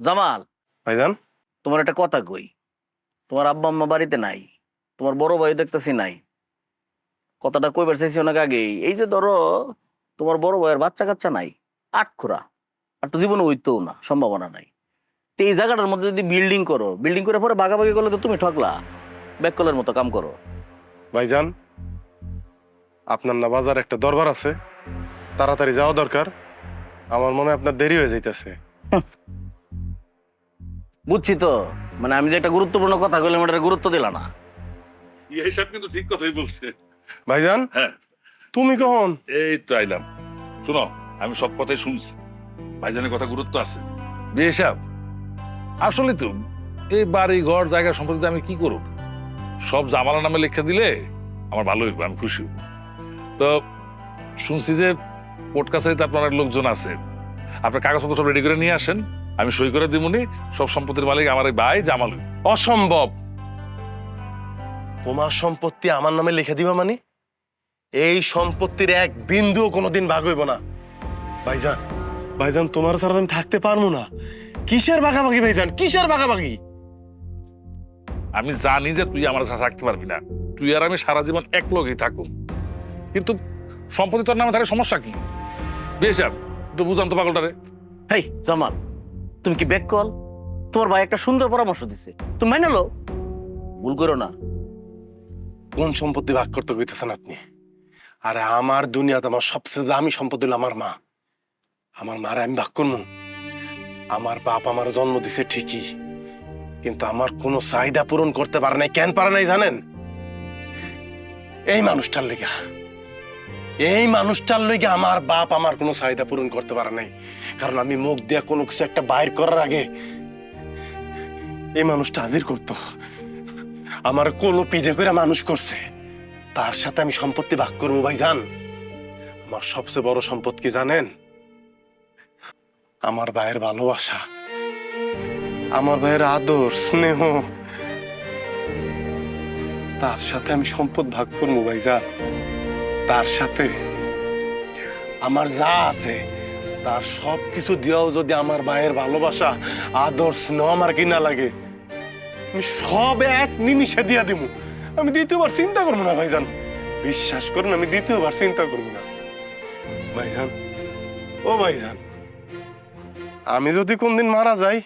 জামাল ভাইজান, তোমার একটা কথা কই, তোমার আব্বা আম্মা বাড়িতে নাই, তোমার বড় ভাই দেখতেছি নাই। কথাটা কইবার চাইছি অনেক আগেই। এই যে ধরো তোমার বড় ভাইয়ের বাচ্চা কাচ্চা নাই, আটখুরা, আর তো জীবনে হইতেও না, সম্ভাবনা নাই। তো এই জায়গাটার মধ্যে যদি বিল্ডিং করো, বিল্ডিং করে পরে ভাগাভাগি করলে তো তুমি ঠকলা, ব্যাককলের মতো কাম করো। ভাইজান, আপনার না বাজার একটা দরবার আছে, তাড়াতাড়ি যাওয়া দরকার। আমার মনে হয় আপনার দেরি হয়ে যাইতেছে। বুঝছি তো, মানে আমি যে একটা গুরুত্বপূর্ণ কথা কইলাম ওটার গুরুত্ব দিলা না। এইসব কিন্তু ঠিক কথাই বলছে। ভাইজান, হ্যাঁ তুমি কখন? এই তো আইলাম। শোনো, আমি সব কথাই শুনছি, ভাইজানের কথা গুরুত্ব আছে। বিয়ে সাহেব, আসলে তো এই বাড়ি ঘর জায়গা সম্পর্কে আমি কি করব? সব জামালা নামে লেখা দিলে আমার ভালো হইব, আমি খুশি হইব। তো শুনছি যে কোর্ট কাছারিতে আপনার অনেক লোকজন আছে, আপনার কাগজপত্র সব রেডি করে নিয়ে আসেন, আমি সই করে দিবনি। সব সম্পত্তির মালিক আমার এই ভাই জামাল। অসম্ভব! তোমার সম্পত্তি আমার নামে লিখে দিবা মানে? এই সম্পত্তির এক বিন্দুও কোনোদিন ভাগ হইব না। ভাইজান, ভাইজান, তোমার ছাড়া আমি থাকতে পারবো না। কিসের ভাগাভাগি ভাইজান, কিসের ভাগাভাগি? আমি জানি যে তুই আমার সাথে থাকতে পারবি না, তুই আর আমি সারা জীবন এক লগেই থাকুন, কিন্তু সম্পত্তি তোর নামে থাকলে সমস্যা কি? বিয়ে সাহেব, একটু বুঝান তো পাগলটারে। হেই জামাল, তুমি কি ব্যাককল? তোমার ভাই একটা সুন্দর পরামর্শ দিছে, তুমি মাইনে লো, ভুল করো না। কোন সম্পত্তি ভাগ করতে কইতেছেন আপনি? আরে আমার দুনিয়াতে আমার সবচেয়ে দামি সম্পত্তি হলো আমার মা। আমার মারে আমি ভাগ করবো? আমার বাপ আমার জন্ম দিছে ঠিকই, কিন্তু আমার কোনো চাহিদা পূরণ করতে পারে নাই। কেন পারে নাই জানেন? এই মানুষটার লেগা, এই মানুষটার লেগে আমার বাপ আমার কোনো চাহিদা পূরণ করতে পারে নাই। কারণ আমি মুখ দিয়ে কোনো কিছু একটা বাইর করার আগে এই মানুষটা হাজির করতো। আমার কোনো পিঠে করে মানুষ করছে, তার সাথে আমি সম্পত্তি ভাগ করবো ভাইজান? আমার সবচেয়ে বড় সম্পদ কি জানেন? আমার ভাইয়ের ভালোবাসা, আমার ভাইয়ের আদর স্নেহ, তার সাথে আমি সম্পদ ভাগ করবো ভাইজান। তার সাথে আমার যা আছে তার সবকিছু দিয়েও যদি আমার ভাইয়ের ভালোবাসা আদর স্নেহ আমার কিনা লাগে, আমি সব এক নিমিষে দিয়া দিব। আমি দ্বিতীয়বার চিন্তা করবো না ভাইজান, বিশ্বাস করুন, আমি দ্বিতীয়বার চিন্তা করবো না ভাইজান। ও ভাইজান, আমি যদি কোনদিন মারা যাই,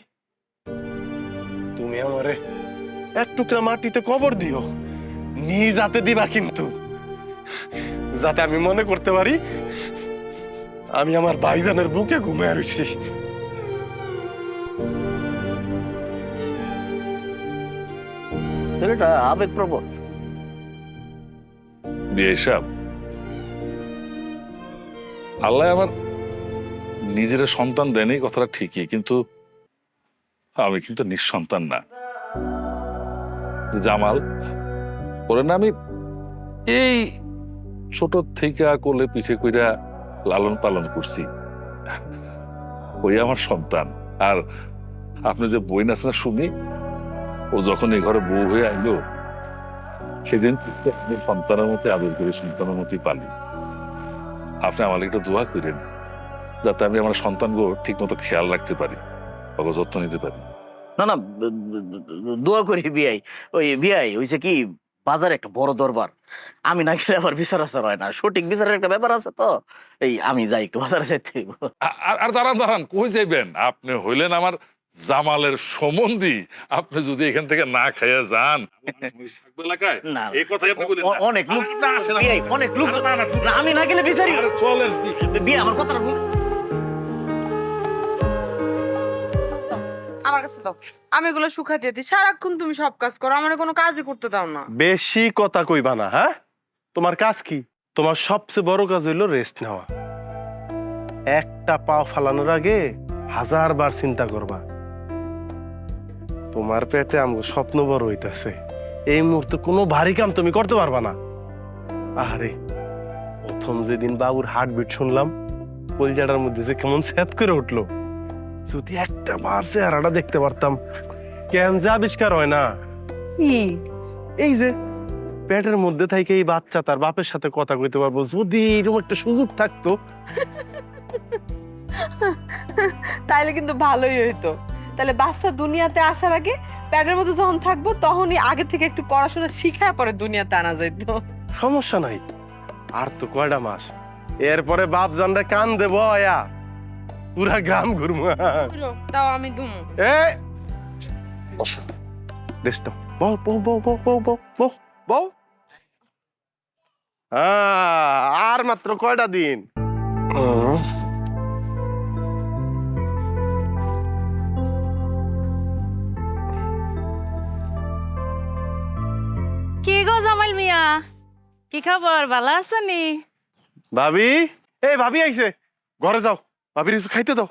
তুমি আমারে এক টুকরা মাটিতে কবর দিও, নিজ হাতে দিবা, কিন্তু যাতে আমি মনে করতে পারি আমি আমার ভাইজানের বুকে ঘুমিয়ে রয়েছি। ছেলেটা আবেগপ্রবণ। বিয়ে সাহেব, আল্লাহ আমার নিজের সন্তান দেয়নি, কথাটা ঠিকই, কিন্তু আমি কিন্তু নিঃসন্তান না। জামাল, ওরে না আমি এই ছোট থেকে কোলে পিঠে কইরা লালন পালন করছি, ওই আমার সন্তান। আর আপনি যে বই নাচ না শুনি, ও যখন এই ঘরে বউ হয়ে আইলো, সেদিন আমি সন্তানের মতো আদর করে সন্তানের মতোই পালি। আপনি আমার একটু দোয়া করেন, যাতে আমি আমার সন্তানগুলো ঠিক মতো খেয়াল রাখতে পারি, ওকে যত্ন নিতে পারি। না না, দোয়া করি বিয়াই। ওই বিয়াই হইছে কি, বাজারে একটা বড় দরবার, আমি না গেলে আবার বিচার আচার হয় না, সঠিক বিচারের একটা ব্যাপার আছে। তো এই আমি যাই একটু বাজারে যাইতে হইব। আর দাঁড়ান দাঁড়ান, কই যাইবেন? আপনি হইলেন আমার জামালের সম্বন্ধী, আপনি যদি এখান থেকে না খাইয়া যান এলাকায়, না, এই কথাই আপনি বলেন। অনেক লোক, বিয়াই অনেক লোক, না, আমি না গেলে বিচারি। চলেন বিয়ে, আমার কথাটা আমার কাছে দাও, আমি এগুলো শুকা দিয়ে দিই। সারাক্ষণ তুমি সব কাজ করো, আমার কোনো কাজই করতে দাও না। বেশি কথা কইবা না। হ্যাঁ, তোমার কাজ কি? তোমার সবচেয়ে বড় কাজ হইলো রেস্ট নেওয়া। একটা পা ফালানোর আগে 1000 বার চিন্তা করবা। তোমার পেটে আমার স্বপ্ন বড় হইতাছে, এই মুহূর্তে কোনো ভারী কাম তুমি করতে পারবা না। আরে প্রথম যেদিন বাবুর হার্টবিট শুনলাম, কলজাটার মধ্যে যে কেমন স্যাত করে উঠলো। যদি একটা বার চেহারাটা দেখতে পারতাম, কেন যে আবিষ্কার হয় না কি এই যে পেটের মধ্যে থেকে এই বাচ্চা তার বাপের সাথে কথা কইতে পারবো, যদি এরকম একটা সুযোগ থাকতো। তাইলে কিন্তু ভালোই হইতো। তাহলে বাচ্চা দুনিয়াতে আসার আগে প্যাডের মধ্যে যখন থাকবো তখনই আগে থেকে একটু পড়াশোনা শিখায় পরে দুনিয়াতে আনা যাইতো। সমস্যা নাই, আর তো কয়টা মাস, এরপরে বাপ জানরে কান দেবো আয়া পুরা গ্রাম ঘুরবো। তাও আমি দুমু। এ বসো, রেস্ট নাও। বউ বউ বউ বউ বউ বউ বউ বউ। আর মাত্র কয়টা দিন। কি গো জামাইল মিয়া, কি খবর, ভালো আছো নি? ভাবি, এই ভাবি আইছে, ঘরে যাও, ভাবির কিছু খাইতে দাও।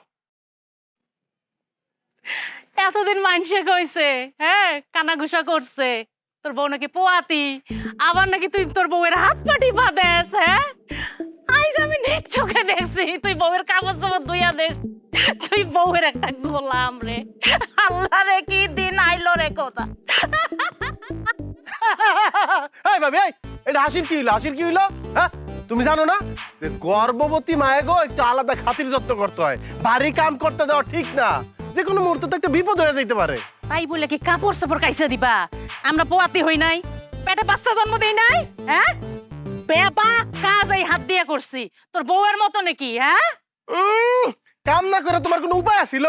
এতদিন মানুষে কইছে, হ্যাঁ কানাঘুষা করছে তোর বউ নাকি পোয়াতি, আবার নাকি তুই তোর বউয়ের হাত পাটি বাঁধেস। হ্যাঁ আইজ আমি নিজ চোখে দেখছি তুই বউয়ের কাগজ চাপড় ধুইয়া দেশ। তুই বউয়ের একটা গোলাম রে, আল্লাহ রে কি দিন আইলো রে কথা। এই ভাবি, এই এটা হাসির কি হইলো, হাসির কি হইলো? হ্যাঁ তুমি জানো না যে গর্ভবতী মায়ে গো একটু আলাদা খাতির যত্ন করতে হয়, বাড়ি কাম করতে দেওয়া ঠিক না, যে কোনো মুহূর্তে তো একটা বিপদ হয়ে যেতে পারে। তাই বলে কি কাপড় চাপড় কাইসা দিবা? আমরা পোয়াতি হই নাই, পেটে বাচ্চা জন্ম দেই নাই? হ্যাঁ বেপা কাজ এই হাত দিয়ে করছি, তোর বউয়ের মতো নাকি? হ্যাঁ কাম না করে তোমার কোনো উপায় আছিল?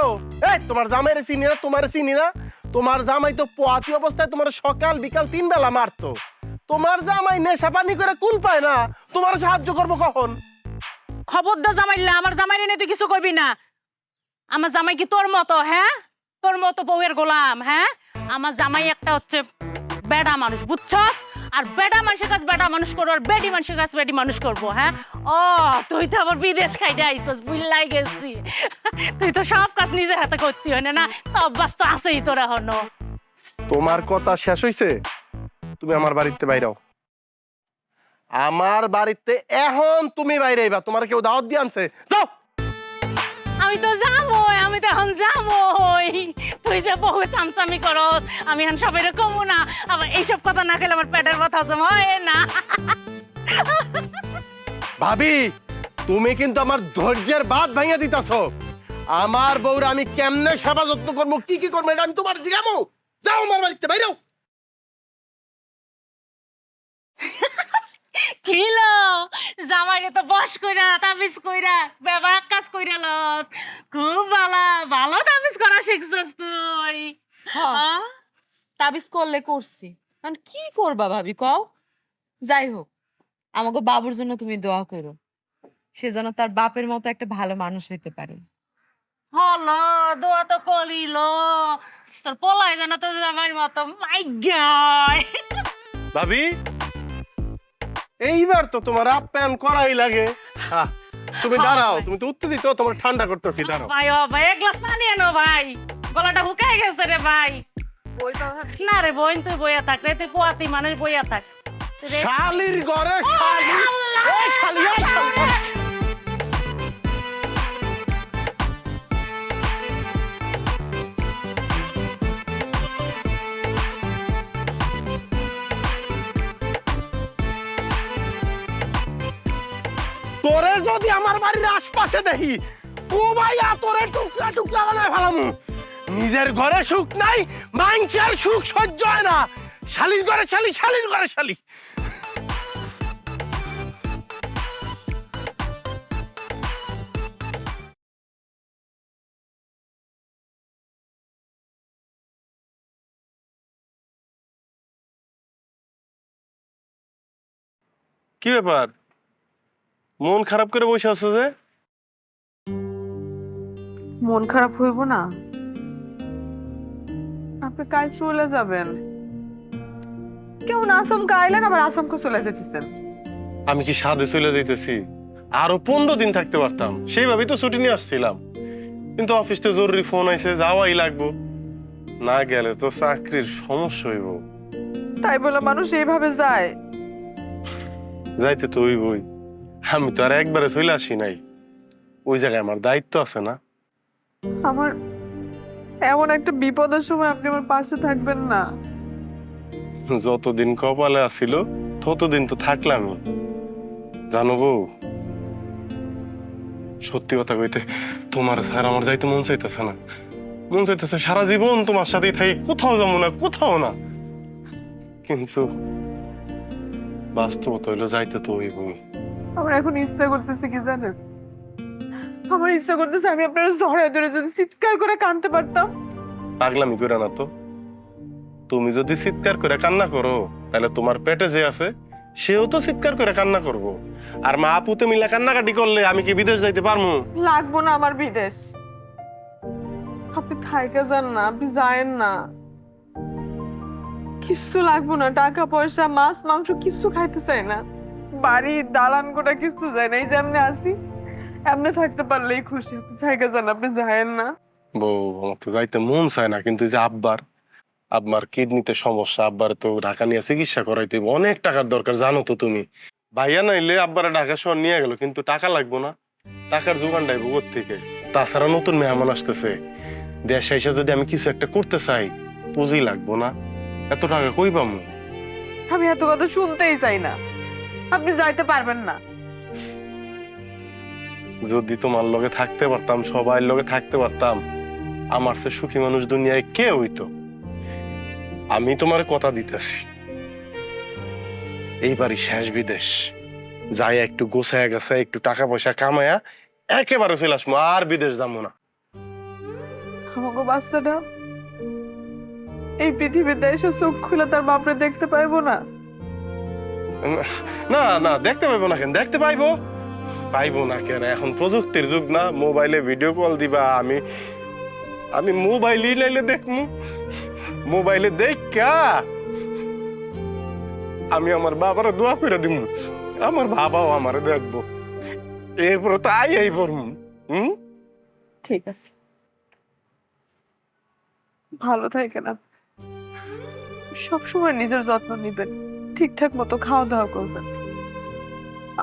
এই তোমার জামাইরে চিনি না, তোমার চিনি না? তোমার জামাই তো পোয়াতি অবস্থায় তোমার সকাল বিকাল 3 বেলা মারতো। তোমার জামাই নেশা পানি করে কুল পায় না, তোমার সাহায্য করবো কখন? খবরদার জামাইল্লা, আমার জামাইরে নিয়ে তুই কিছু করবি না। আমার জামাই কি তোর মতো? হ্যাঁ তোর মতো বউয়ের গোলাম? হ্যাঁ আমার জামাই একটা হচ্ছে বেডা মানুষ, বুঝছস? আর বেডা মানুষের কাছে বেডা মানুষ করবো, আর বেডি মানুষের কাছে বেডি মানুষ করবো। হ্যাঁ ও তুই তো আবার বিদেশ খাইতে আইসস, বুঝলাই গেছি। তুই তো সব কাজ নিজের হাতে করতে হয় না, তো অভ্যাস তো আছেই তোর এখনো। তোমার কথা শেষ হইছে, তুমি আমার বাড়িতে বাইরাও। আমার বাড়িতে এখন তুমি বাইরে আইবা, তোমার কেউ দাওয়াত দিয়ে আনছে? যাও। আমি তো যাবই, আমি তো এখন যাবই। তুই যে বহু চামচামি করস, আমি এখন সবাই কমু না, আবার এইসব কথা না খেলে আমার পেটের কথা হচ্ছে হয় না। ভাবি, তুমি কিন্তু আমার ধৈর্যের বাঁধ ভেঙে দিতেছো। আমার বউরা আমি কেমনে সেবা যত্ন করবো, কি কি করবো, এটা আমি তোমার জিগামো। যাও আমার বাড়িতে বাইরেও। কিলো জামাইরে তো বস কইরা তাবিজ কইরা বেবাক কাজ কইরা লস, খুব ভালো ভালো তাবিজ করা শিখছস তুই। তাবিজ করলে করছি, মানে কি করবা ভাবি কও? যাই হোক, আমাকে বাবুর জন্য তুমি দোয়া করো, সে যেন তার বাপের মতো একটা ভালো মানুষ হইতে পারে। হলো দোয়া তো করিল, তোর পোলাই যেন তো জামাইর মতো। মাই গড ভাবি, এইবার তো তোমার আপ্যায়ন করাই লাগে। তুমি দাঁড়াও, তুমি তো উত্তেজিত, তোমার ঠান্ডা করতেছি, দাঁড়াও। ভাই ও ভাই এক গ্লাস পানি এনো ভাই, গলাটা শুকায় গেছে রে ভাই। না রে বোন, তুই বইয়া থাক রে, তুই পোয়াতি মানুষ, বইয়া থাক। শালির ঘরে শালি, এই শালি, এই শালি। তোরে যদি আমার বাড়ির আশপাশে দেখি, ও ভাই তোরে টুকরা টুকরা বানায় ফেলামু। নিজের ঘরে সুখ নাই, মাইনছের সুখ সহ্য হয় না। শালির ঘরে শালি, শালির ঘরে শালি। কি ব্যাপার, মন খারাপ করে বসে আছো যে? মন খারাপ হইব না? আপনি কাল চলে যাবেন, কেউ না আসমকে আইলেন আবার আসমকে চলে যেতেছেন। আমি কি সাধে চলে যাইতেছি? আরো 15 দিন থাকতে পারতাম, সেইভাবেই তো ছুটি নিয়ে আসছিলাম। কিন্তু অফিসে জরুরি ফোন আইছে, যাওয়াই লাগবো, না গেলে তো চাকরির সমস্যা হইব। তাই বলে মানুষ এইভাবে যায়? যাইতে তো হইবই, আমি তো আর একবারে চলে আসি নাই, ওই জায়গায় আমার দায়িত্ব আছে না? আমার এমন একটা বিপদের সময় আপনি আমার পাশে থাকবেন না? যতদিন কপালে আসিল ততদিন তো থাকলামই। জানো বউ, সত্যি কথা কইতে তোমার স্যার আমার যাইতে মন চাইতেছে না। মন চাইতেছে সারা জীবন তোমার সাথেই থাকি, কোথাও যাবো না, কোথাও না। কিন্তু বাস্তবতা হইলো যাইতে তো হইবই। আমার এখন ইচ্ছা করতেছে কি জানেন? আমার ইচ্ছা করতেছে আমি আপনার জড়ায় ধরে যদি চিৎকার করে কাঁদতে পারতাম। পাগলামি করে না তো। তুমি যদি চিৎকার করে কান্না করো তাহলে তোমার পেটে যে আছে সেও তো চিৎকার করে কান্না করবো। আর মা পুতে মিলে কান্নাকাটি করলে আমি কি বিদেশ যাইতে পারবো? লাগবো না আমার বিদেশ। আপনি থাইকা যান না, আপনি যায়েন না। কিছু লাগবো না, টাকা পয়সা মাছ মাংস কিছু খাইতে চাই না। বাড়ি দালান গোটা কিছু যায় না। এই যে এমনি আসি, এমনি থাকতে পারলেই খুশি। আপনি থাইকা যান, আপনি যায়েন না। বউ, আমার তো যাইতে মন চায় না, কিন্তু যে আব্বার কিডনিতে সমস্যা, আব্বার তো ঢাকা নিয়ে চিকিৎসা করাইতে হইব। অনেক টাকার দরকার, জানো তো তুমি। ভাইয়া নাইলে আব্বারা ঢাকা শহর নিয়ে গেল, কিন্তু টাকা লাগবো না। টাকার যোগান ডাইব থেকে। তাছাড়া নতুন মেহমান আসতেছে, দেশ এসে যদি আমি কিছু একটা করতে চাই পুঁজি লাগবো না। এত টাকা কই পাবো? আমি এত কথা শুনতেই চাই না। আপনি যাইতে পারবেন না। যদি তোমার লগে থাকতে পারতাম, সবাই লগে থাকতে পারতাম, আমার সে সুখী মানুষ দুনিয়ায় কে হইতো? আমি তোমার কথা দিতেছি, এইবারই শেষ বিদেশ যাই, একটু গোছায় গেছে, একটু টাকা পয়সা কামায়া একেবারে চলে আসবো, আর বিদেশ যাবো না। আমাকে বাচ্চাটা এই পৃথিবীতে এসে চোখ খুলে তার বাপরে দেখতে পাইবো না? না না, দেখতে পাইবো না কেন? দেখতে পাইবো না কেন? এখন প্রযুক্তির যুগ না, মোবাইলে ভিডিও কল দিবা। আমি মোবাইলই লাইলে দেখমু, মোবাইলে দেখা আমি আমার বাবারও দোয়া করে দিব, আমার বাবাও আমারে দেখবো, এরপরে তো আই পড়মু। ঠিক আছে, ভালো থাকেন। সবসময় নিজের যত্ন নিবেন, ঠিকঠাক মতো খাওয়া দাওয়া করবেন,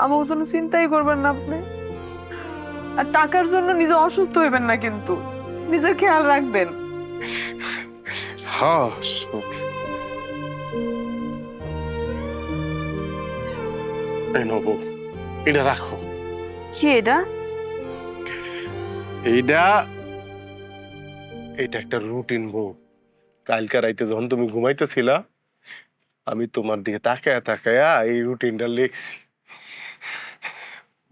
আমার জন্য চিন্তাই করবেন না আপনি। আর টাকার জন্য নিজে অসুস্থ হইবেন না, কিন্তু নিজের খেয়াল রাখবেন। হ্যাঁ, এই নব, এটা রাখো। কি এটা? এটা একটা রুটিন বউ। কালকে রাইতে যখন তুমি ঘুমাইতেছিলা, আমি তোমার দিকে তাকায়া তাকায়া এই রুটিনটা লিখছি।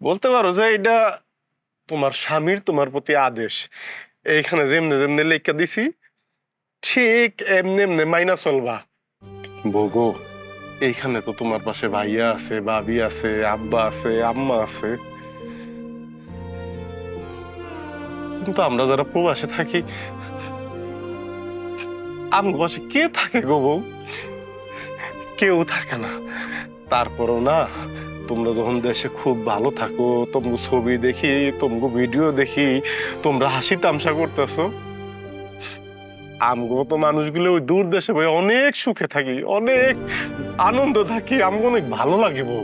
বলতে পারো যে এটা তোমার স্বামীর তোমার প্রতি আদেশ। এইখানে যেমনে যেমনে লেখা দিছি ঠিক এমনি এমনি মাইনা চলবা। বগো, এইখানে তো তোমার পাশে ভাইয়া আছে, ভাবি আছে, আব্বা আছে, আম্মা আছে, কিন্তু আমরা যারা প্রবাসে থাকি, আমার পাশে কে থাকে গো বউ? কেউ থাকে না। তারপরও না, তোমরা যখন দেশে খুব ভালো থাকো, তোমাকে ছবি দেখি, তোমাকে ভিডিও দেখি, তোমরা হাসি তামসা করতেছো, আমগো তো মানুষগুলো ওই দূর দেশে ভাই অনেক সুখে থাকি, অনেক আনন্দ থাকি, আমগো অনেক ভালো লাগে বউ।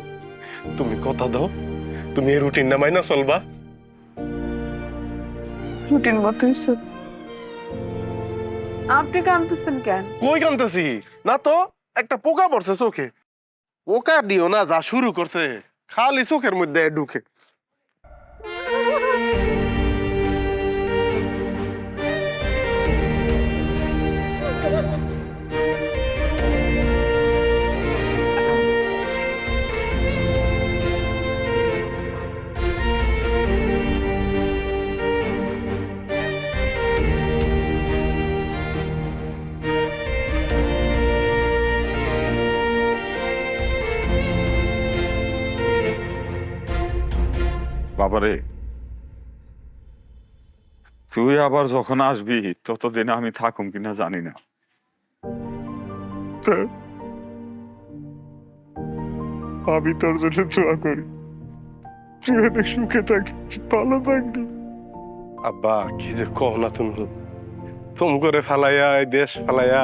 তুমি কথা দাও, তুমি এই রুটিনটা মাইনা চলবা। রুটিন মতোই সব। আপনি কাঁদতেছেন কেন? কই কান্তাছি না তো, একটা পোকা পড়ছে চোখে। পোকা দিও না, যা শুরু করছে খালি চোখের মধ্যে ঢুকে। বাবারে, তুই আবার যখন আসবি ততদিন আমি থাকুম কিনা জানি না। আমি তোর জন্য দোয়া করি, তুই অনেক সুখে থাকিস, ভালো থাকবি। আব্বা, কি যে কও না তুমি করে ফালাইয়া, এই দেশ ফালাইয়া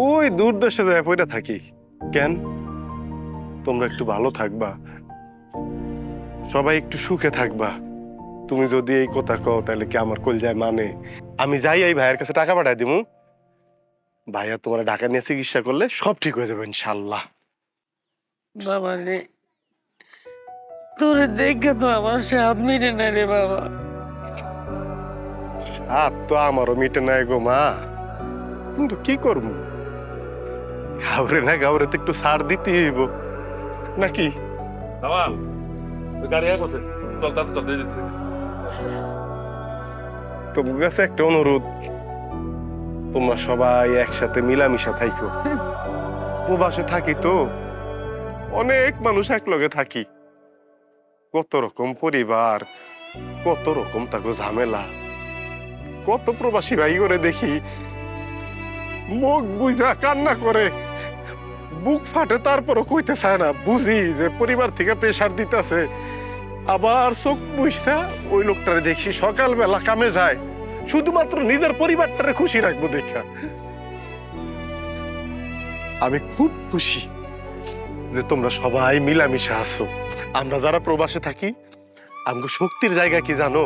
ওই দূর দেশে যায় পয়টা থাকি কেন? তোমরা একটু ভালো থাকবা, সবাই একটু সুখে থাকবা। তুমি যদি এই কথা কও তাহলে কি আমার কলজায় মানে? আমি যাই এই ভাইয়ের কাছে টাকা পাঠাই দিমু, ভাইয়া তোমার ঢাকা নিয়ে চিকিৎসা করলে সব ঠিক হয়ে যাবে ইনশাল্লাহ। বাবা রে, তোরে দেখে তো আমার স্বাদ মিটে না রে বাবা। আর তো আমারও মিটে নাই গো মা, কিন্তু কি করবো, গাউরে না গাউরে তো একটু ছাড় দিতে হইব নাকি? কামাল ওই গাড়ি আয় করছে, চল তাতে চল দিয়ে দিচ্ছি। তোমার কাছে একটা অনুরোধ, তোমরা সবাই একসাথে মিলামিশা থাইকো। প্রবাসে থাকি তো, অনেক মানুষ একলগে থাকি, কত রকম পরিবার, কত রকম তাকে ঝামেলা। কত প্রবাসী ভাই করে দেখি মুখ বুঝা কান্না করে, বুক ফাটে, তারপরও কইতে চায় না। বুঝি যে পরিবার থেকে প্রেশার দিতেছে, আবার চোখ বুঝছা ওই লোকটারে দেখি সকালবেলা কামে যায় শুধুমাত্র নিজের পরিবারটারে খুশি রাখবো দেখা। আমি খুব খুশি যে তোমরা সবাই মিলামিশা আছো। আমরা যারা প্রবাসে থাকি, আমাকে শক্তির জায়গা কি জানো?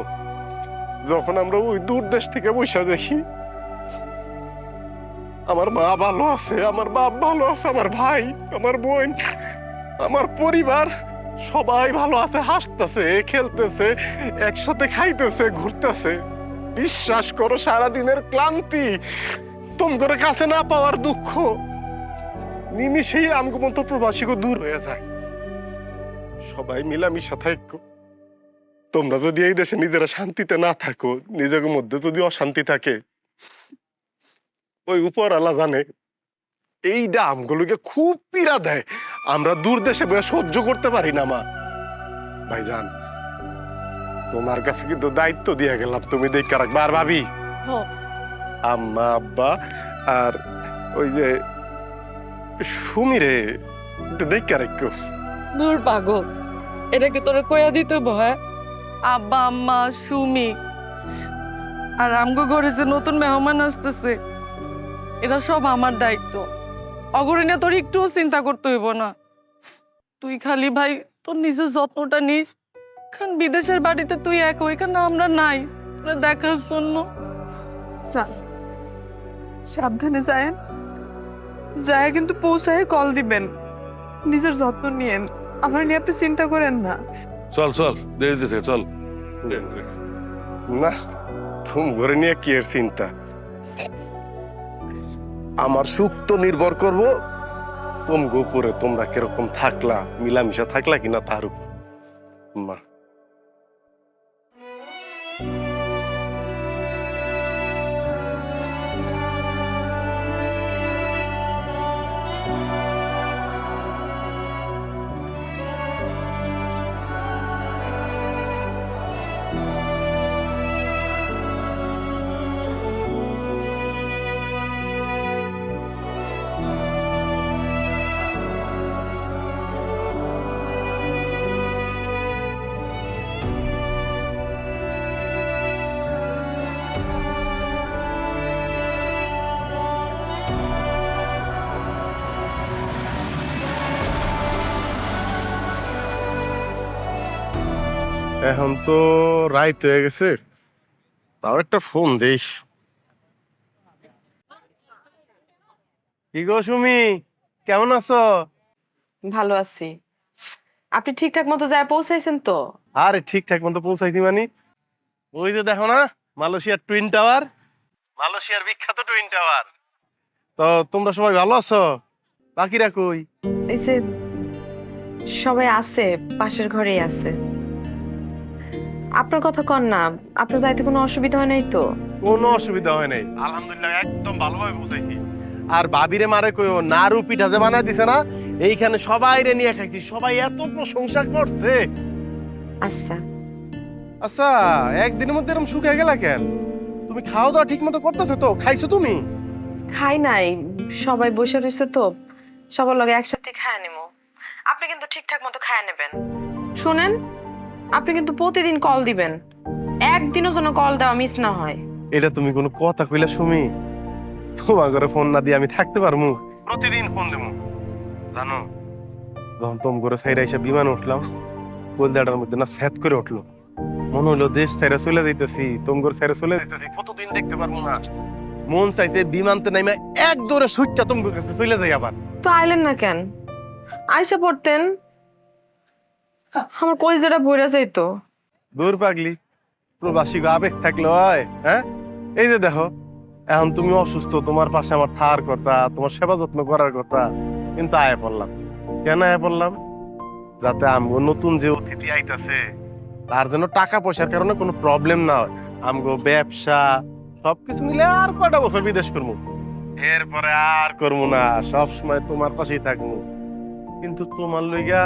যখন আমরা ওই দূর দেশ থেকে বসে দেখি আমার মা ভালো আছে, আমার বাপ ভালো আছে, আমার ভাই, আমার বোন, আমার পরিবার সবাই ভালো আছে, হাসতেছে, খেলতেছে, একসাথে খাইতেছে, ঘুরতেছে। বিশ্বাস করো, সারাদিনের ক্লান্তি, তোমাদের কাছে না পাওয়ার দুঃখ নিমিষেই আমগো মতো প্রবাসীকে দূর হয়ে যায়। সবাই মিলামিশা থাকো। তোমরা যদি এই দেশে নিজেরা শান্তিতে না থাকো, নিজের মধ্যে যদি অশান্তি থাকে, ওই উপরওয়ালা জানে এইটা আমগুলোকে খুব পীড়া দেয়। আমরা দূর দেশে বসে সহ্য করতে পারি না। মা ভাইজান, তোমার কাছে কিন্তু দায়িত্ব দিয়ে গেলাম, তুমি দেখে রাখবা। আর ভাবি, আম্মা, আব্বা আর ওই যে সুমিরে একটু দেখে রাখো। দূর পাগল, এটাকে তোরা কইয়া দিতে ভয়? আব্বা, আম্মা, সুমি আর আমগো ঘরে যে নতুন মেহমান আসতেছে, এটা সব আমার দায়িত্ব। অগরিনা তোর একটুও চিন্তা করতে হইব না। তুই খালি ভাই তোর নিজের যত্নটা নিস। কারণ বিদেশের বাড়িতে তুই এক, ওইখানে আমরা নাই, তোরা দেখার জন্য। সাবধানে যায়, যায় কিন্তু পৌঁছায় কল দিবেন। নিজের যত্ন নিয়েন, আমার নিয়ে আপনি চিন্তা করেন না। চল চল, দেরি দিতেছে, চল। না, তুমি ঘরে নিয়ে কি এর চিন্তা? আমার সুখ তো নির্ভর করবো তোম গোপরে, তোমরা কিরকম থাকলা, মিলামিশা থাকলা কিনা তার উপর। মা এখন তো রাইত হয়ে গেছে, তাও একটা ফোন দেই। কি গো সুমি, কেমন আছো? ভালো আছি। আপনি ঠিকঠাক মতো যায় পৌঁছাইছেন তো? আরে ঠিকঠাক মতো পৌঁছাইছি মানে, ওই যে দেখো না মালয়েশিয়ার টুইন টাওয়ার, মালয়েশিয়ার বিখ্যাত টুইন টাওয়ার। তো তোমরা সবাই ভালো আছো? বাকিরা কই? এই যে সবাই আছে, পাশের ঘরেই আছে। আপনার কথা কন না, আপনার যাইতে কোনো অসুবিধা হয় নাই তো? কোনো অসুবিধা হয় নাই, আলহামদুলিল্লাহ একদম ভালোভাবে পৌঁছাইছি। আর ভাবিরে মারে কইও, নাড়ু পিঠা যে বানাই দিছে না, এইখানে সবাই রে নিয়ে খাইছি, সবাই এত প্রশংসা করছে। আচ্ছা আচ্ছা, একদিনের মধ্যে এরকম শুকিয়ে গেলা কেন? তুমি খাওয়া দাওয়া ঠিক মতো করতেছো তো? খাইছো তুমি? খাই নাই, সবাই বসে রয়েছে তো, সবার লগে একসাথে খায় নেবো। আপনি কিন্তু ঠিকঠাক মতো খায় নেবেন। শুনেন, আপনি কিন্তু প্রতিদিন কল দিবেন, একদিনও যেন কল দেওয়া মিস না হয়। এটা তুমি কোনো কথা কইলা সুমি? তোমার ঘরে ফোন না দিয়ে আমি থাকতে পারবো? প্রতিদিন ফোন দেবো। জানো, যখন তোম করে সাইরা এসে বিমান উঠলাম, কলজাটার মধ্যে না স্যাত করে উঠলো। মনে হলো দেশ ছেড়ে চলে যাইতেছি, তোমগর ছেড়ে চলে যাইতেছি, কতদিন দেখতে পারবো না। মন চাইছে বিমানতে নাইমা এক দৌড়ে সুইটটা তোমার কাছে চলে যাই আবার। তো আইলেন না কেন? আইসা পড়তেন, আমার কলিজাটা ভরে যাইতো। দূর পাগলি, প্রবাসী গো আবেগ থাকলে হয়? হ্যাঁ, এই যে দেখো এখন তুমি অসুস্থ, তোমার পাশে আমার থাকার কথা, তোমার সেবা যত্ন করার কথা, কিন্তু আয়া পড়লাম। কেন আয়া পড়লাম? যাতে আমগো নতুন যে অতিথি আইতাছে তার জন্য টাকা পয়সার কারণে কোনো প্রবলেম না হয়। আমগো ব্যবসা সবকিছু মিলে আর কয়টা বছর বিদেশ করবো, এরপরে আর করবো না, সব সময় তোমার পাশেই থাকবো। কিন্তু তোমার লইগা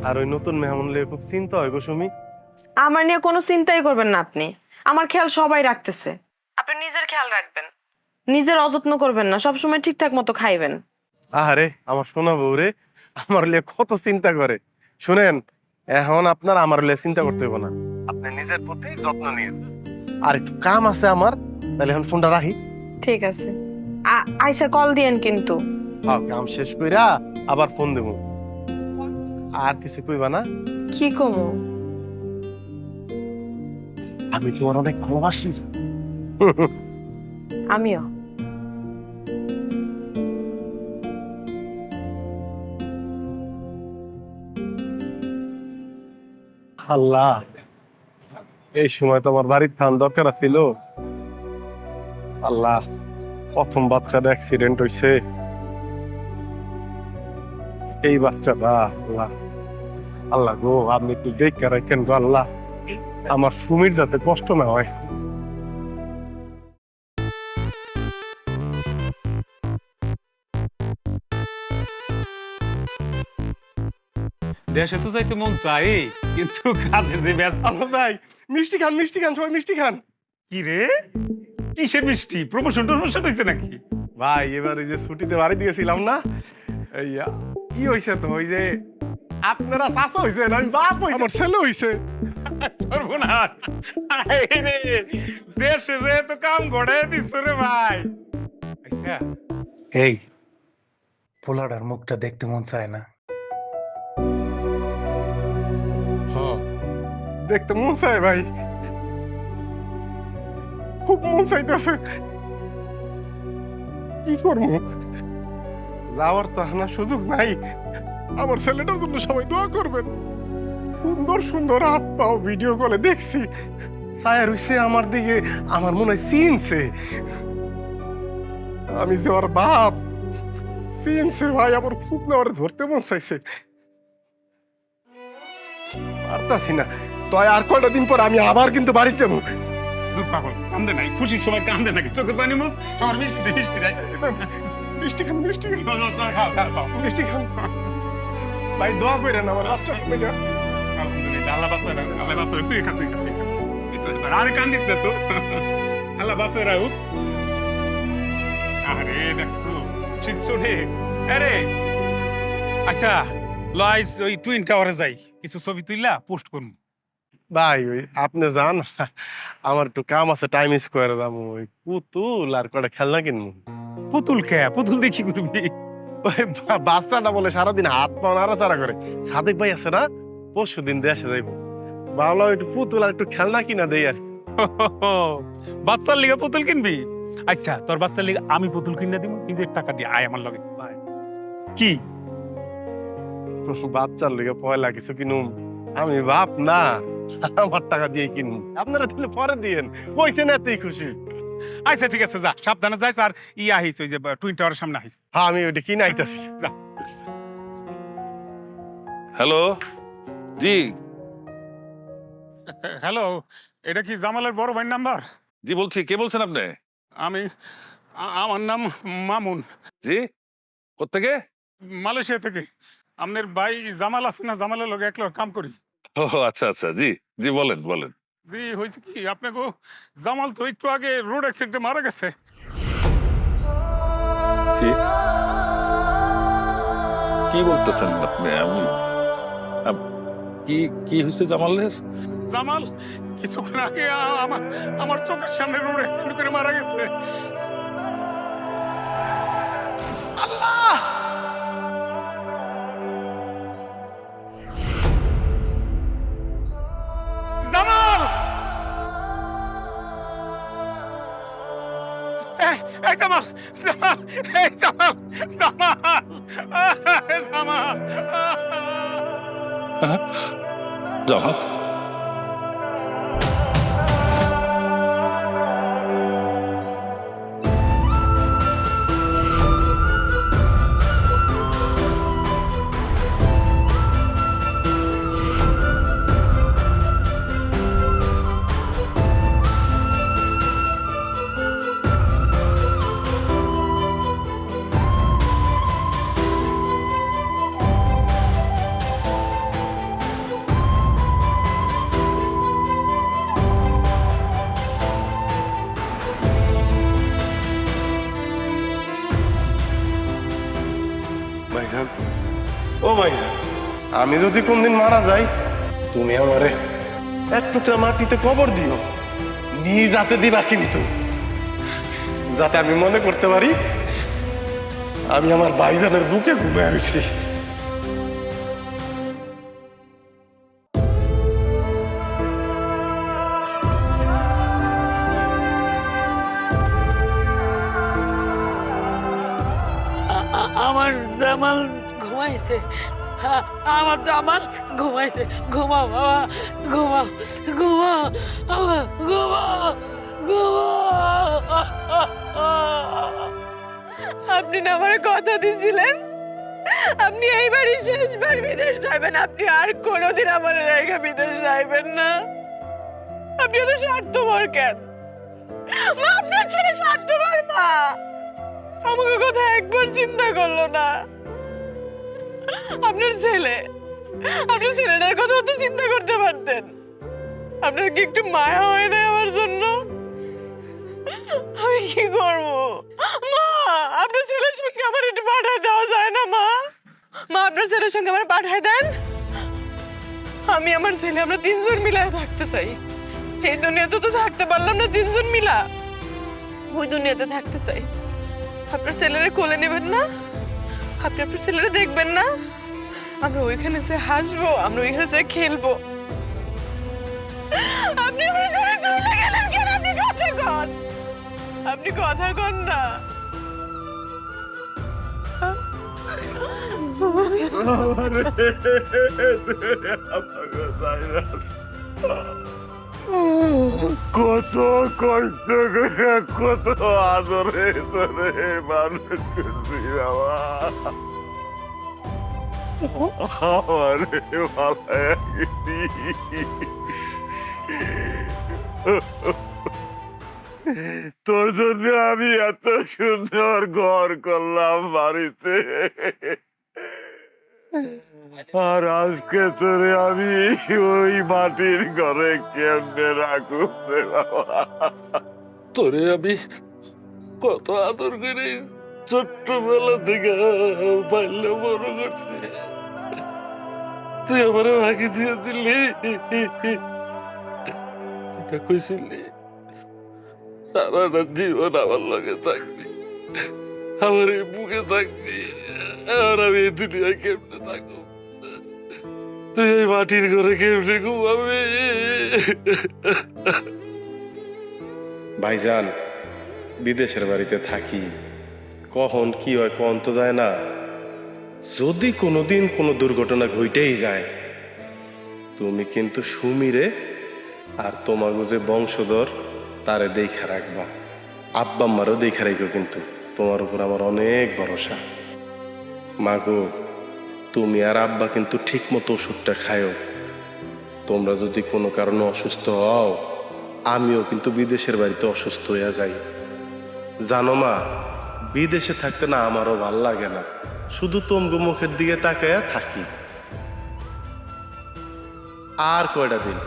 আর ওই নতুন মেহমান লইয়া খুব চিন্তা হয় গো সুমি। আমার নিয়ে কোনো চিন্তাই করবেন না আপনি, আমার খেয়াল সবাই রাখতেছে। আপনি নিজের খেয়াল রাখবেন, নিজের অযত্ন করবেন না, সবসময় ঠিকঠাক মতো খাইবেন। আহারে আমার সোনা বউ রে, আমার লিয়ে কত চিন্তা করে। শুনেন, এখন আপনার আমার লিয়ে চিন্তা করতে হবে না, আপনি নিজের প্রতি যত্ন নিন। আর একটু কাম আছে আমার, তাহলে এখন ফোনটা রাখি। ঠিক আছে, আইসা কল দিয়েন কিন্তু। হ্যাঁ, কাম শেষ কইরা আবার ফোন দেবো। আর কিছু কইবা না? কি কমু? আমি তোমার অনেক ভালোবাসি। আমিও। আল্লাহ, এই সময় তো আমার বাড়ির থান দরকার ছিল। আল্লাহ, প্রথম বাচ্চাটা অ্যাক্সিডেন্ট হইছে, এই বাচ্চাটা আল্লাহ, আল্লাহ গো আপনি একটু দেখে রাখেন গো আল্লাহ, আমার সুমির যাতে কষ্ট না হয়। দেশে তো যাইতে মন চাই, কিন্তু কাজে যে ব্যস্ত। আল্লাহ ভাই, মিষ্টি খান, মিষ্টি খান, সবাই মিষ্টি খান। কি রে, কিসের মিষ্টি? প্রমোশন টমোশন হয়েছে নাকি? ভাই এবার এই যে ছুটিতে বাড়ি দিয়েছিলাম না, এই কি হয়েছে তো, ওই যে আপনারা চাচা হয়েছেন, আমি বাপ হয়েছে, আমার ছেলে হয়েছে। সর্বনাশ! আয় রে, দেশে যে তো কাম গড়াই দিচ্ছ রে ভাই। আচ্ছা, এই পোলাটার মুখটা দেখতে মন চায় না? দেখতে মন চায় ভাই, খুব মন চাইতেছে। কি করবো, যাওয়ার তো না সুযোগ নাই। আমার ছেলেটার জন্য সবাই দোয়া করবেন। সুন্দর সুন্দর হাত পাও ভিডিও কলে দেখছি, ছায়া রইছে আমার দিকে, আমার মনে হয় চিনছে। আমি যে ওর বাপ, চিনছে ভাই, আমার খুব না ওরে ধরতে মন চাইছে। পারতাছি না, তয় আর কয়টা দিন পর আমি আবার কিন্তু বাড়ি যাবো। দূর পাগল, কান্দে নাই, খুশির সময় কান্দে নাকি? চোখের পানি মুখ, আমার মিষ্টি দে, মিষ্টি দে। মিষ্টি খান, মিষ্টি খান, খাও, খাও, খাও। মিষ্টি খান। ভাই দোয়া করেন আমার বাচ্চা কমে যা। আলহামদুলিল্লাহ, আল্লাহ বাঁচায় রাখুক, আল্লাহ বাঁচায়, তুই খা, তুই খা, তুই খা। আরে কান্দিস না তো, আল্লাহ বাঁচায় রাখুক। আরে দেখো চিত্র রে। আরে আচ্ছা, লয়েস ওই টুইন টাওয়ারে যাই, কিছু ছবি তুইলা পোস্ট করুন। ভাই ওই আপনি যান, আমার একটু কাম আছে, টাইম স্কোয়ারে যাবো। ওই পুতুল আর কটা খেলনা কিনবো। পুতুল কে? পুতুল দেখি করবি? ওই বাচ্চাটা বলে সারাদিন হাত পা নাড়াচাড়া করে। সাদেক ভাই আছে না, পরশু দিন দেশে যাইবো, ভালো একটু পুতুল আর একটু খেলনা কিনা দেই আর। বাচ্চার লিগে পুতুল কিনবি? আচ্ছা, তোর বাচ্চার লিগে আমি পুতুল কিনে দিব, নিজের টাকা দিয়ে। আয় আমার লগে। কি বাচ্চার লিগে পয়লা কিছু কিনুম, আমি বাপ না, আমার টাকা দিয়ে কিনুম। আপনারা তাহলে পরে দিয়েন, কইছেন এতেই খুশি। আচ্ছা ঠিক আছে, যা সাবধানে যাই। আর আহিস ওই যে টুইন টাওয়ারের সামনে আহিস। হ্যাঁ, আমি ওইটা কিনে আইতাছি। যা। হ্যালো, জি হ্যালো, এটা কি জামালের বড় ভাইয়ের নাম্বার? জি বলছি, কে বলছেন আপনি? আমার নাম মামুন। জি, কোত্থেকে? মালয়েশিয়া থেকে। আপনার ভাই জামাল আছে না, জামালের লগে একলা কাম করি। ও আচ্ছা আচ্ছা, জি জি বলেন বলেন। জি হয়েছে কি, আপনাকে জামাল তো একটু আগে রোড অ্যাক্সিডেন্টে মারা গেছে। কি কি বলতেছেন আপনি? আমি কি কি হয়েছে জামালের? জামাল কিছুক্ষণ আগে আমার চোখের সামনে রোড অ্যাক্সিডেন্ট করে মারা গেছে। আল্লাহ! জামাল! এই জামাল জামাল এই জামাল জামাল জামাল জামাল ভাইজান, ও ভাইজান, আমি যদি কোনদিন মারা যাই তুমি আমারে এক টুকরা মাটিতে কবর দিও, নিজ হাতে দিবা, কিন্তু যাতে আমি মনে করতে পারি আমি আমার ভাইজানের বুকে ঘুমিয়ে রয়েছি। আমার জামাল ঘুমাইছে, আমার জামাল ঘুমাইছে। ঘুমাও বাবা, ঘুমাও ঘুমাও ঘুমাও ঘুমাও। আপনি না আমার কথা দিয়েছিলেন আপনি এইবারই শেষবার বিদেশ যাবেন, আপনি আর কোনোদিন আমার রেখে বিদেশ যাইবেন না। আপনি তো স্বার্থপর কেন মা? আপনার ছেলে স্বার্থপর মা, আমাকে কথা একবার চিন্তা করলো না। আপনার ছেলেটার কথা তো চিন্তা করতে পারতেন। আপনার কি একটু মায়া হয় না আমার জন্য? আমি কি করবো মা? আপনার ছেলের সঙ্গে আমার একটু পাঠায় দেওয়া যায় না মা? মা আপনার ছেলের সঙ্গে আমার পাঠায় দেন। আমি আমার ছেলে আমরা তিনজন মিলায় থাকতে চাই। এই দুনিয়াতে তো থাকতে পারলাম না তিনজন মিলা, ওই দুনিয়াতে থাকতে চাই। আপনার ছেলেরা কোলে নেবেন না? আপনি আপনার ছেলেরা দেখবেন না? আমরা ওইখানে যে হাসবো, আমরা ওইখানে যে খেলবো। আপনি আমার ছেলে চলে গেলেন কেন? আপনি কথা কন, আপনি কথা কন না। কত কষ্ট করে কত আদরে ধরে মানুষ করবি বাবা, আমারে ভালাইনি। তোর জন্য আমি এত সুন্দর ঘর করলাম বাড়িতে, আর আজকে তোরে আমি ওই মাটির ঘরে কেমনে রাখুন রে বাবা? তোরে আমি কত আদর করে ছোট্টবেলা থেকে পাইলে বড় করছি, তুই আমার ভাগি দিয়ে দিলি। যেটা কইছিলি সারাটা জীবন আমার লগে থাকবি, আমার এই বুকে থাকবি, আর আমি এই দুনিয়ায় কেমনে থাকবো? তুই এই মাটির ঘরে কেমনে ঘুমাবি? ভাইজান, বিদেশের বাড়িতে থাকি, কখন কি হয় কোন তো যায় না। যদি কোনোদিন কোনো দুর্ঘটনা ঘটেই যায়, তুমি কিন্তু সুমিরে আর তোমাকে যে বংশধর তারে দেখা রাখবা, আব্বা আম্মারও দেখা রাখো, কিন্তু তোমার উপর আমার অনেক ভরসা। মাগো, তুমি আর আব্বা কিন্তু ঠিক মতো ওষুধটা খায়ও। তোমরা যদি কোনো কারণে অসুস্থ হও, আমিও কিন্তু বিদেশের বাড়িতে অসুস্থ হয়ে যাই। জানো মা, বিদেশে থাকতে না আমারও ভাল লাগে না, শুধু তোমগো মুখের দিকে তাকায়া থাকি। আর কয়টা দিন,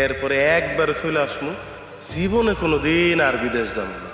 এরপরে একবারে চলে আসমু, জীবনে কোনো দিন আর বিদেশ যাবো না।